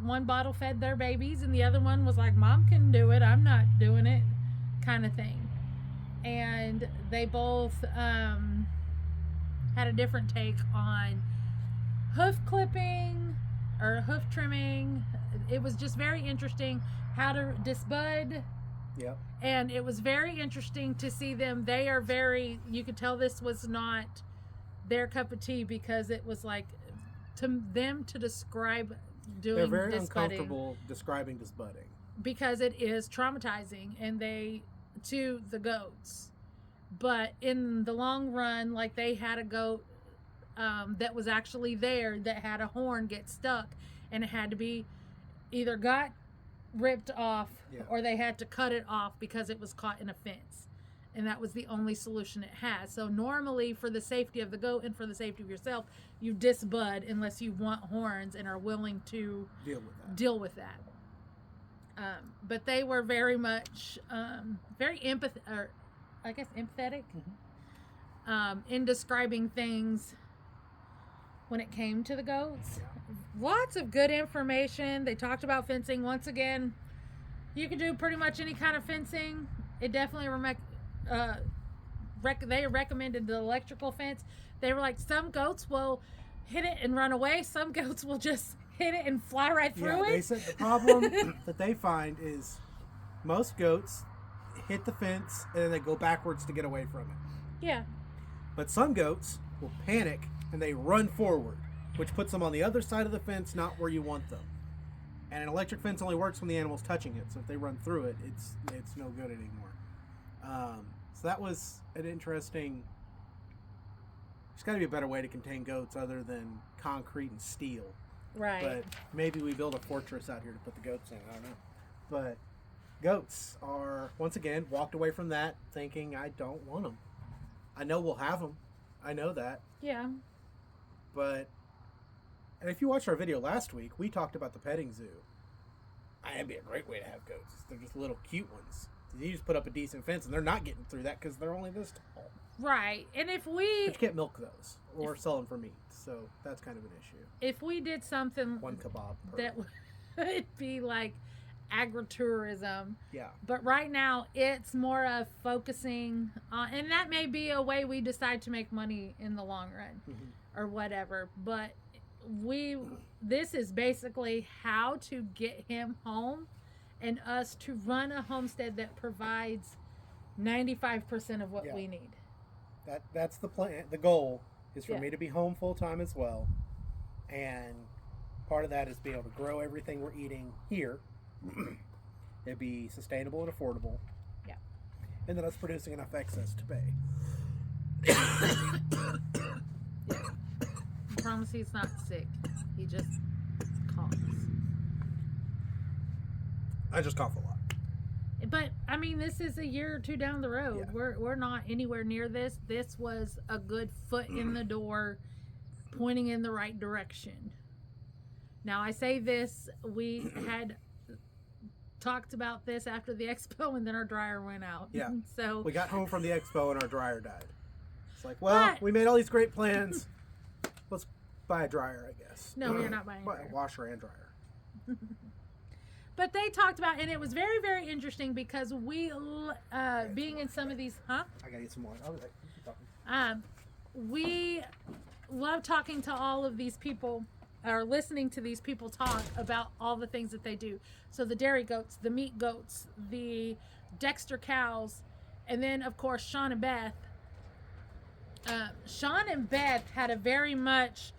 one bottle fed their babies, and the other one was like, Mom can do it, I'm not doing it, kind of thing. And they both had a different take on hoof clipping or hoof trimming. It was just very interesting how to disbud. Yep. And it was very interesting to see them. They are you could tell this was not their cup of tea, because it was like, to them to describe doing they're very disbudding, uncomfortable describing disbudding, because it is traumatizing to the goats. But in the long run, like, they had a goat that was actually there that had a horn get stuck, and it had to be either got ripped off or they had to cut it off because it was caught in a fence. And that was the only solution it had. So normally, for the safety of the goat and for the safety of yourself, you disbud unless you want horns and are willing to deal with that. But they were very much very empathetic in describing things when it came to the goats. Lots of good information. They talked about fencing. Once again, you can do pretty much any kind of fencing. It definitely they recommended the electrical fence. They were like, some goats will hit it and run away. Some goats will just hit it and fly right through it. They said the problem that they find is most goats hit the fence and then they go backwards to get away from it. Yeah. But some goats will panic and they run forward, which puts them on the other side of the fence, not where you want them. And an electric fence only works when the animal's touching it. So if they run through it, it's no good anymore. So that was an interesting... There's got to be a better way to contain goats other than concrete and steel. Right. But maybe we build a fortress out here to put the goats in. I don't know. But goats are, once again, walked away from that thinking, I don't want them. I know we'll have them. I know that. Yeah. But, and if you watched our video last week, we talked about the petting zoo. That'd be a great way to have goats. They're just little cute ones. You just put up a decent fence, and they're not getting through that because they're only this tall. Right. And if we... But you can't milk those or sell them for meat. So that's kind of an issue. If we did something... One kebab per. That would be like agritourism. Yeah. But right now, it's more of focusing on... And that may be a way we decide to make money in the long run. Mm-hmm. Or whatever. But this is basically how to get him home and us to run a homestead that provides 95% of what we need. That's the plan. The goal is for me to be home full time as well, and part of that is be able to grow everything we're eating here. It'd be sustainable and affordable. Yeah. And then us producing enough excess to pay. Yeah. I promise he's not sick. He just coughs. I just cough a lot. But I mean, this is a year or two down the road. Yeah. We're not anywhere near this. This was a good foot in the door, pointing in the right direction. Now I say this, we had talked about this after the expo, and then our dryer went out. Yeah. So we got home from the expo and our dryer died. It's like, well, we made all these great plans. Let's buy a dryer, I guess. No, we're not buying a dryer. Washer and dryer. But they talked about, and it was very, very interesting because we, being in some of these, I gotta eat some more. I'll be like, we love talking to all of these people, or listening to these people talk about all the things that they do. So the dairy goats, the meat goats, the Dexter cows, and then of course Sean and Beth. Sean and Beth had a very much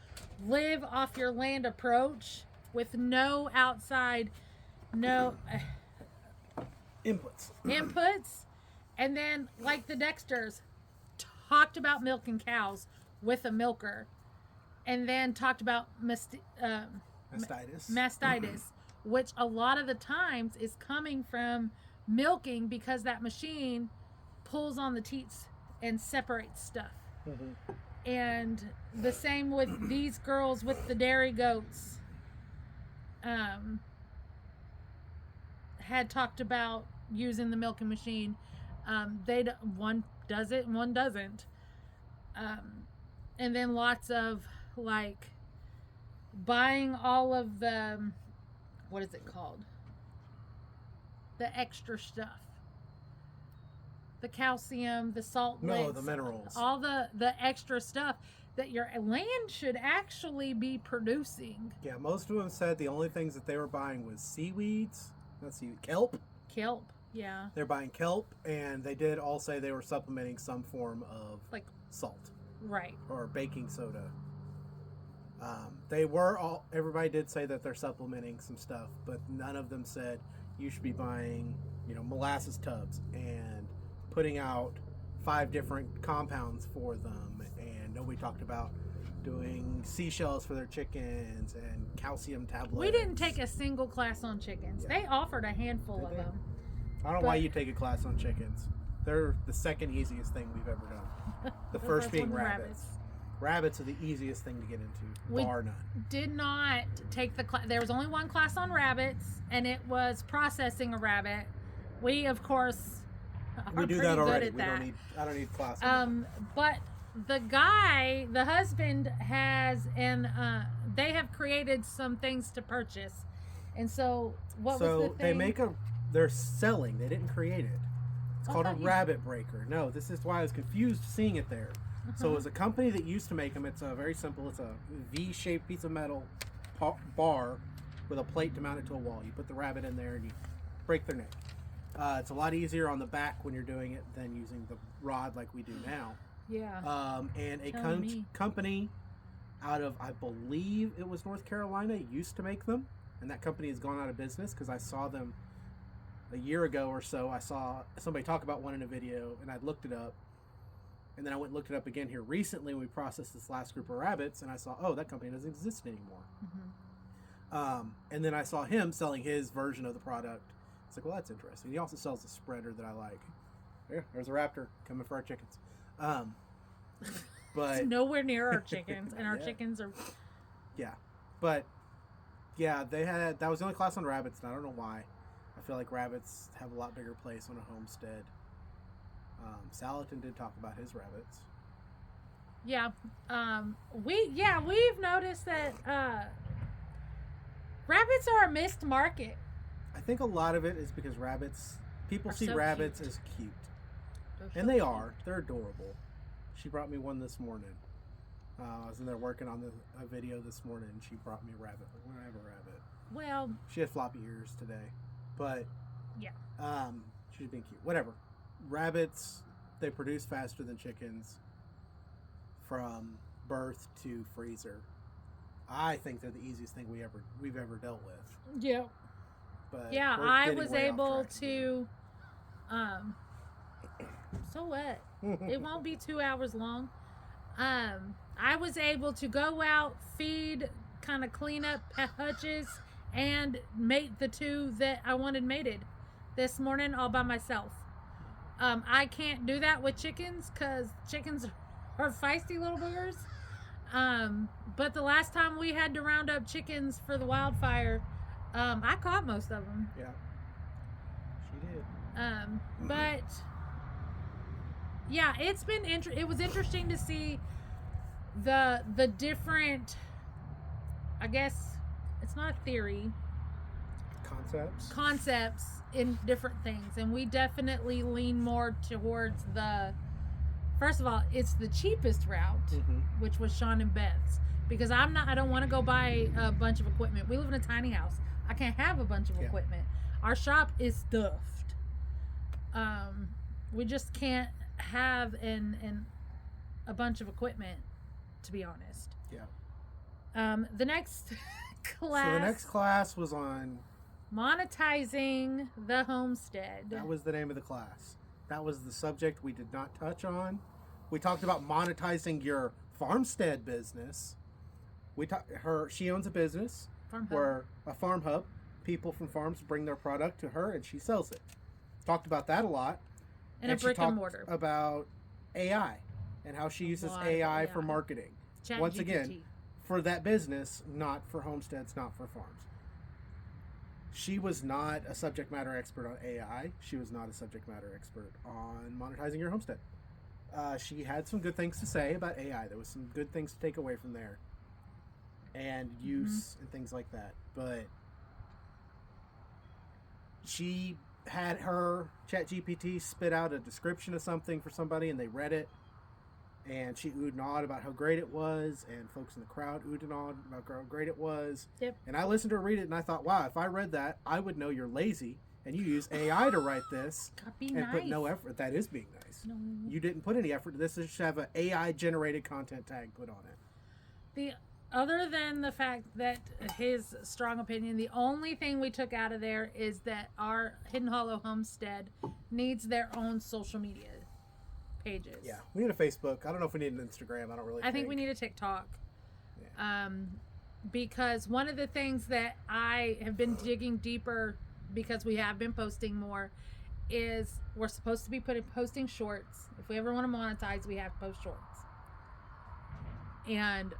live off your land approach with no outside. No inputs, and then like the Dexters talked about milking cows with a milker, and then talked about mastitis, which a lot of the times is coming from milking because that machine pulls on the teats and separates stuff. Mm-hmm. And the same with these girls with the dairy goats. Had talked about using the milking machine. One does it and one doesn't. And then lots of like buying all of the, what is it called? The extra stuff. The calcium, the salt licks, the minerals. All the extra stuff that your land should actually be producing. Yeah, most of them said the only things that they were buying was seaweeds. Let's see, kelp. Kelp, yeah. They're buying kelp, and they did all say they were supplementing some form of like salt, right, or baking soda. Everybody did say that they're supplementing some stuff, but none of them said you should be buying, molasses tubs and putting out 5 different compounds for them. And nobody talked about doing seashells for their chickens and calcium tablets. We didn't take a single class on chickens. Yeah. They offered a handful of them. I don't know why you take a class on chickens. They're the second easiest thing we've ever done. The first being rabbits. Rabbits are the easiest thing to get into, bar none. Did not take the class. There was only one class on rabbits, and it was processing a rabbit. We, of course, are do that already. I don't need class. But the husband has, and they have created some things to purchase. And so was the thing? They're selling. They didn't create it. It's called a rabbit breaker. No, this is why I was confused seeing it there. Uh-huh. So it was a company that used to make them. It's very simple. It's a V-shaped piece of metal bar with a plate to mount it to a wall. You put the rabbit in there and you break their neck. It's a lot easier on the back when you're doing it than using the rod like we do now. Yeah. And a company out of, I believe it was North Carolina, used to make them. And that company has gone out of business because I saw them a year ago or so. I saw somebody talk about one in a video, and I looked it up. And then I went and looked it up again here recently when we processed this last group of rabbits, and I saw, that company doesn't exist anymore. Mm-hmm. And then I saw him selling his version of the product, It's like, well, that's interesting. He also sells a spreader that I like. There's a raptor coming for our chickens. But it's nowhere near our chickens, and our chickens are. Yeah, but yeah, that was the only class on rabbits, and I don't know why. I feel like rabbits have a lot bigger place on a homestead. Salatin did talk about his rabbits. Yeah, we've noticed that rabbits are a missed market. I think a lot of it is because people see so rabbits as cute. And they are. They're adorable. She brought me one this morning. I was in there working on a video this morning, and she brought me a rabbit. I have a rabbit. Well, she had floppy ears today, but yeah, she's being cute. Whatever. Rabbits, they produce faster than chickens from birth to freezer. I think they're the easiest thing we've ever dealt with. Yeah. But yeah, I was able to. So what? It won't be 2 hours long. I was able to go out, feed, kind of clean up hutches, and mate the two that I wanted mated this morning all by myself. I can't do that with chickens because chickens are feisty little boogers. But the last time we had to round up chickens for the wildfire, I caught most of them. Yeah, she did. But yeah, it was interesting to see the different, I guess it's not a theory, concepts in different things, and we definitely lean more towards first of all, it's the cheapest route, which was Sean and Beth's, because I don't want to go buy a bunch of equipment. We live in a tiny house. I can't have a bunch of equipment. Our shop is stuffed. We just can't have a bunch of equipment, to be honest. Yeah. The next class. So the next class was on monetizing the homestead. That was the name of the class. That was the subject we did not touch on. We talked about monetizing your farmstead business. She owns a business where a farm hub. People from farms bring their product to her and she sells it. Talked about that a lot. And a brick and mortar. About AI and how she uses AI for marketing. Once again, for that business, not for homesteads, not for farms. She was not a subject matter expert on AI. She was not a subject matter expert on monetizing your homestead. She had some good things to say about AI. There was some good things to take away from there. And use and things like that. But she had her ChatGPT spit out a description of something for somebody and they read it. And she oohed and awed about how great it was, and folks in the crowd oohed and awed about how great it was. Yep. And I listened to her read it, and I thought, wow, if I read that, I would know you're lazy, and you use AI to write this put no effort. That is being nice. No. You didn't put any effort. This should have an AI-generated content tag put on it. Other than the fact that his strong opinion, the only thing we took out of there is that our Hidden Hollow Homestead needs their own social media pages. Yeah, we need a Facebook. I don't know if we need an Instagram. I think we need a TikTok. Yeah. Because one of the things that I have been digging deeper, because we have been posting more, is we're supposed to be posting shorts. If we ever want to monetize, we have to post shorts. And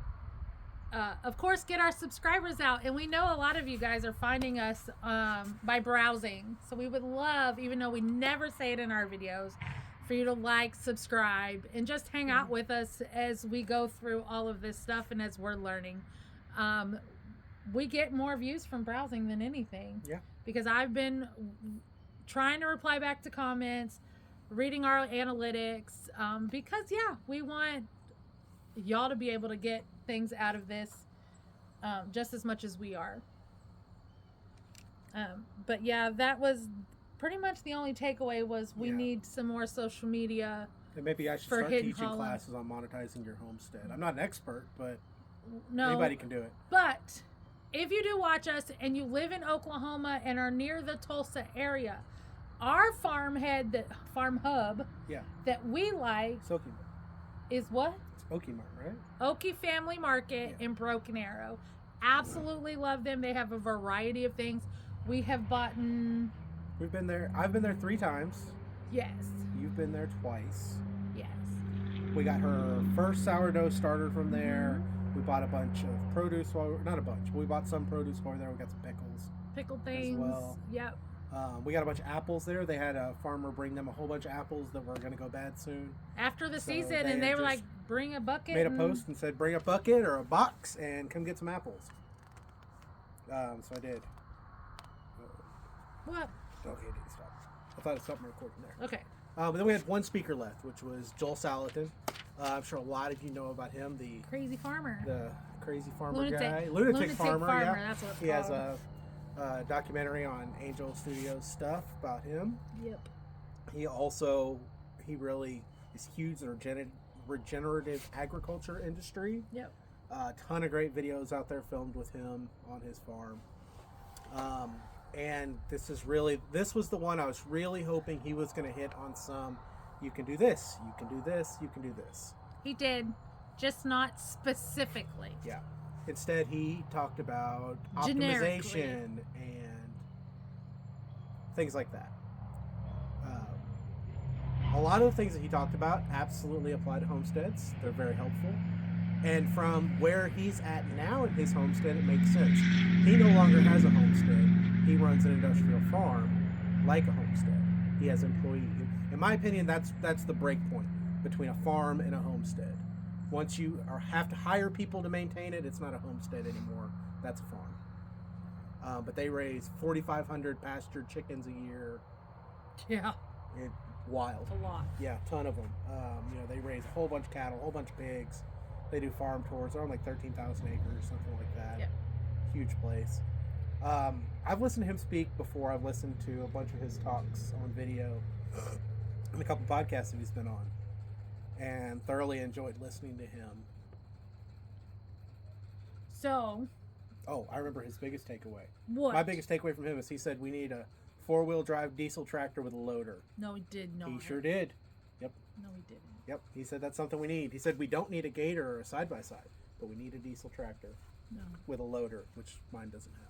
of course, get our subscribers out. And we know a lot of you guys are finding us by browsing. So we would love, even though we never say it in our videos, for you to like, subscribe, and just hang out with us as we go through all of this stuff and as we're learning. We get more views from browsing than anything. Yeah. Because I've been trying to reply back to comments, reading our analytics, because, we want y'all to be able to get things out of this just as much as we are. But, that was pretty much the only takeaway was we need some more social media. And maybe I should start teaching classes on monetizing your homestead. I'm not an expert, but anybody can do it. But if you do watch us and you live in Oklahoma and are near the Tulsa area, our farm hub that we like is what? It's Okie Mart, right? Okie Family Market in Broken Arrow. Absolutely love them. They have a variety of things. We have bought We've been there. I've been there 3 times. Yes. You've been there twice. Yes. We got her first sourdough starter from there. We bought a bunch of produce not a bunch, but we bought some produce while we were there. We got some pickles. Pickled things. As well. Yep. We got a bunch of apples there. They had a farmer bring them a whole bunch of apples that were going to go bad soon. After the season, and they were like, bring a bucket. Made a post and said, bring a bucket or a box and come get some apples. So I did. What? Okay, it didn't stop. I thought it stopped my recording there. Okay. But then we had one speaker left, which was Joel Salatin. I'm sure a lot of you know about him. The crazy farmer. The crazy farmer Lunatic, guy. Lunatic farmer, yeah. That's what it's he called. has a documentary on Angel Studios stuff about him. Yep. He really is huge in the regenerative agriculture industry. Yep. A ton of great videos out there filmed with him on his farm. And this was the one I was really hoping he was going to hit on some, you can do this, you can do this, you can do this. He did, just not specifically. Yeah. Instead, he talked about optimization and things like that. A lot of the things that he talked about absolutely apply to homesteads. They're very helpful. And from where he's at now in his homestead, it makes sense. He no longer has a homestead. He runs an industrial farm like a homestead. He has employees. In my opinion, that's the break point between a farm and a homestead. Once you have to hire people to maintain it, it's not a homestead anymore. That's a farm. But they raise 4,500 pastured chickens a year. Yeah. Wild. A lot. Yeah, a ton of them. They raise a whole bunch of cattle, a whole bunch of pigs. They do farm tours. They're on like 13,000 acres, something like that. Yeah. Huge place. I've listened to him speak before. I've listened to a bunch of his talks on video and a couple podcasts that he's been on, and thoroughly enjoyed listening to him. So. Oh, I remember his biggest takeaway. What? My biggest takeaway from him is he said we need a 4-wheel drive diesel tractor with a loader. No, he did not. He sure did. Yep. No, he didn't. Yep. He said that's something we need. He said we don't need a gator or a side-by-side, but we need a diesel tractor with a loader, which mine doesn't have.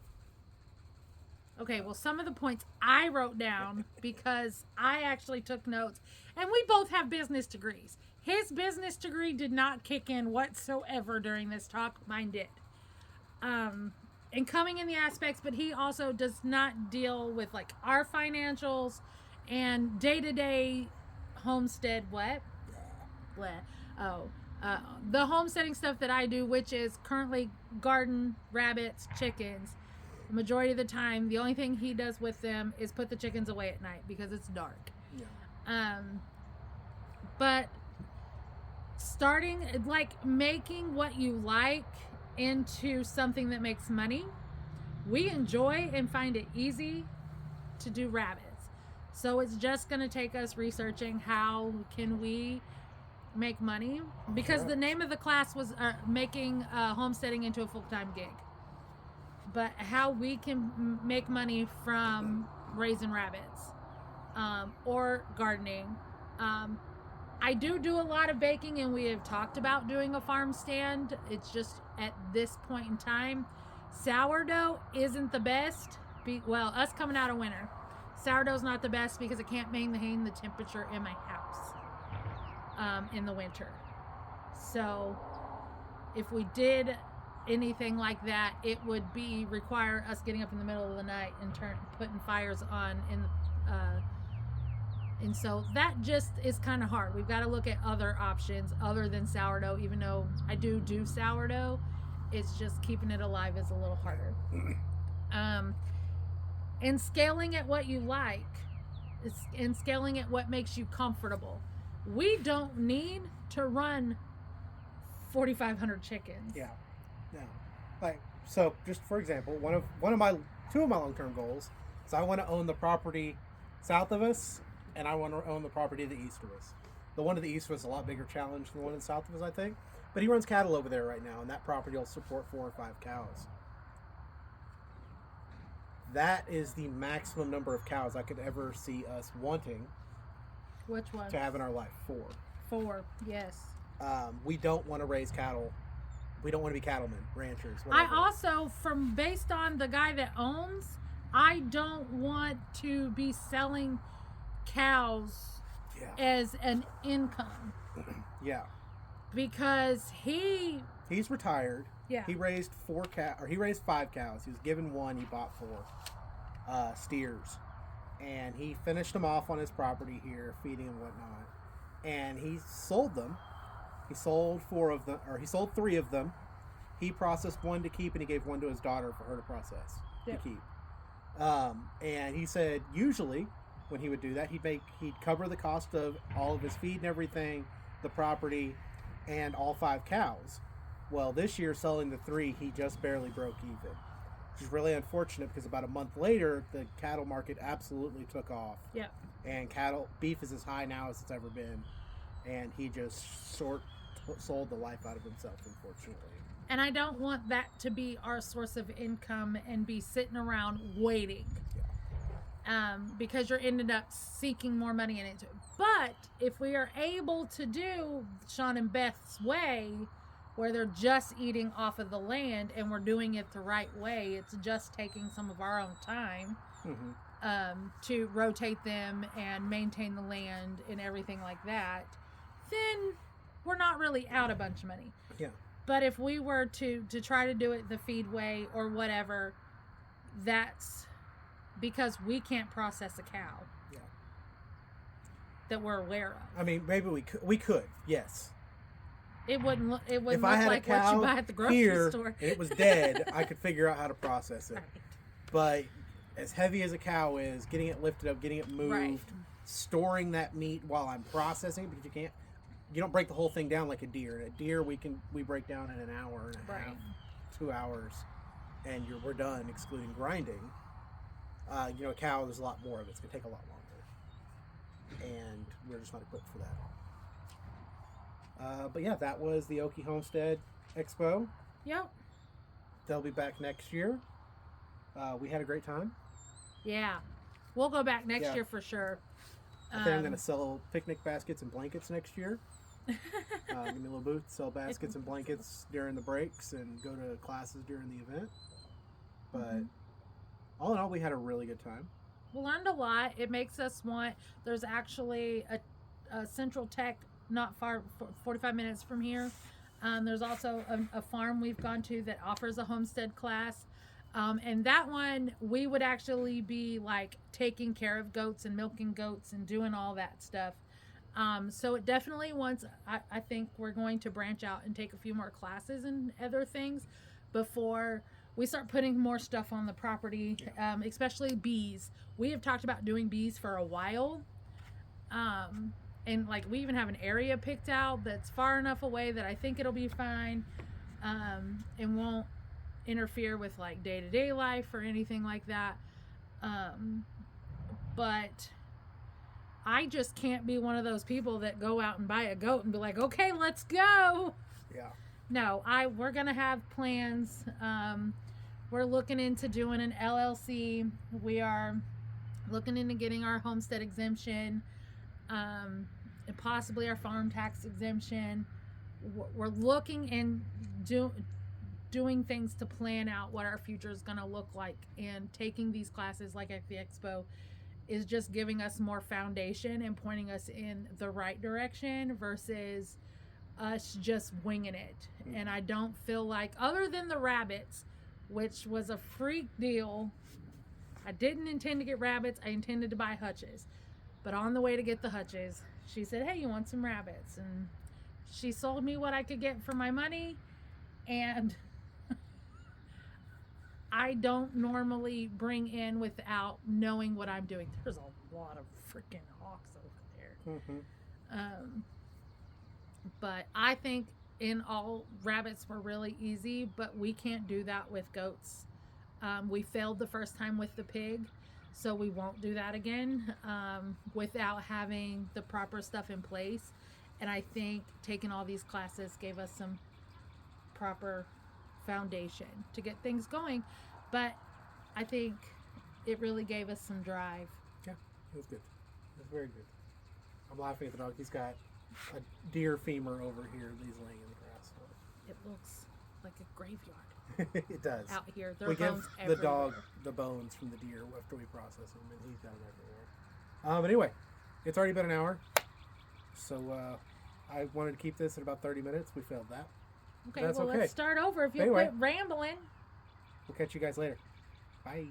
Okay, well, some of the points I wrote down because I actually took notes, and we both have business degrees. His business degree did not kick in whatsoever during this talk. Mine did. And coming in the aspects, but he also does not deal with like our financials and day-to-day homestead the homesteading stuff that I do, which is currently garden, rabbits, chickens. The majority of the time, the only thing he does with them is put the chickens away at night because it's dark. Yeah. But starting, like, making what you like into something that makes money, we enjoy and find it easy to do rabbits. So it's just going to take us researching how can we make money, because the name of the class was making homesteading into a full-time gig. But how we can make money from raising rabbits or gardening. I do a lot of baking, and we have talked about doing a farm stand. It's just at this point in time, sourdough isn't the best. Us coming out of winter, sourdough's not the best because it can't maintain the temperature in my house in the winter. So if we did anything like that, it would require us getting up in the middle of the night and putting fires on and so that just is kind of hard. We've got to look at other options other than sourdough. Even though I do sourdough, it's just keeping it alive is a little harder. And scaling at what you like, and scaling at what makes you comfortable. We don't need to run 4,500 chickens. Yeah. Like, so just for example, two of my long-term goals is I want to own the property south of us, and I want to own the property to the east of us. The one to the east of us is a lot bigger challenge than the one to the south of us, I think. But he runs cattle over there right now, and that property will support 4 or 5 cows. That is the maximum number of cows I could ever see us wanting. Which one? To have in our life. 4. 4, yes. We don't want to raise cattle. We don't want to be cattlemen, ranchers, whatever. I also, based on the guy that owns, I don't want to be selling cows as an income. Yeah. Because he's retired. Yeah. He raised 5 cows. He was given 1. He bought 4 steers, and he finished them off on his property here, feeding and whatnot. And he sold them. He sold 4 of them, or he sold 3 of them. He processed 1 to keep, and he gave 1 to his daughter for her to process to keep. And he said usually when he would do that, he'd cover the cost of all of his feed and everything, the property, and all 5 cows. Well, this year, selling the 3, he just barely broke even, which is really unfortunate because about a month later, the cattle market absolutely took off. Yeah. And beef is as high now as it's ever been, and he just sold the life out of himself, unfortunately. And I don't want that to be our source of income and be sitting around waiting. Because you're ended up seeking more money in it. But if we are able to do Sean and Beth's way, where they're just eating off of the land and we're doing it the right way, it's just taking some of our own time to rotate them and maintain the land and everything like that, then we're not really out a bunch of money. Yeah. But if we were to try to do it the feed way or whatever, that's because we can't process a cow. Yeah. That we're aware of. I mean, maybe we could, yes. It wouldn't look if like I had what a cow you buy at the grocery here store. And it was dead, I could figure out how to process it. Right. But as heavy as a cow is, getting it lifted up, getting it moved, storing that meat while I'm processing it, because you don't break the whole thing down like a deer. A deer we break down in an hour and a half, 2 hours, and we're done, excluding grinding. A cow, there's a lot more of it. It's gonna take a lot longer, and we're just not equipped for that. But yeah, that was the Okie Homestead Expo. Yep. They'll be back next year. We had a great time. Yeah, we'll go back next year for sure. I think I'm gonna sell picnic baskets and blankets next year. Give me a little booth, sell baskets and blankets during the breaks, and go to classes during the event. But all in all, we had a really good time. We learned a lot. It makes us want. There's actually a Central Tech not far, 45 minutes from here. There's also a farm we've gone to that offers a homestead class. And that one, we would actually be like taking care of goats and milking goats and doing all that stuff. So it definitely I think we're going to branch out and take a few more classes and other things before we start putting more stuff on the property, especially bees. We have talked about doing bees for a while. And like we even have an area picked out that's far enough away that I think it'll be fine, and won't interfere with like day-to-day life or anything like that. But I just can't be one of those people that go out and buy a goat and be like, okay, let's go. Yeah. No, we're gonna have plans. We're looking into doing an LLC. We are looking into getting our homestead exemption, and possibly our farm tax exemption. We're looking and doing things to plan out what our future is going to look like, and taking these classes like at the expo is just giving us more foundation and pointing us in the right direction versus us just winging it. And I don't feel like, other than the rabbits, which was a freak deal, I didn't intend to get rabbits. I intended to buy hutches, but on the way to get the hutches, she said, hey, you want some rabbits? And she sold me what I could get for my money. And I don't normally bring in without knowing what I'm doing. There's a lot of freaking hawks over there. But I think in all, rabbits were really easy, but we can't do that with goats. We failed the first time with the pig, so we won't do that again without having the proper stuff in place. And I think taking all these classes gave us some proper foundation to get things going. But I think it really gave us some drive. Yeah, it was good. It was very good. I'm laughing at the dog. He's got a deer femur over here that he's laying in the grass. It looks like a graveyard. It does. Out here, there We are bones give the dog everywhere. the bones from the deer after we process them, and he's got them everywhere. But anyway, it's already been an hour, so I wanted to keep this at about 30 minutes. We failed that. Okay, That's well, okay. let's start over if you'll Anyway. quit rambling. We'll catch you guys later. Bye.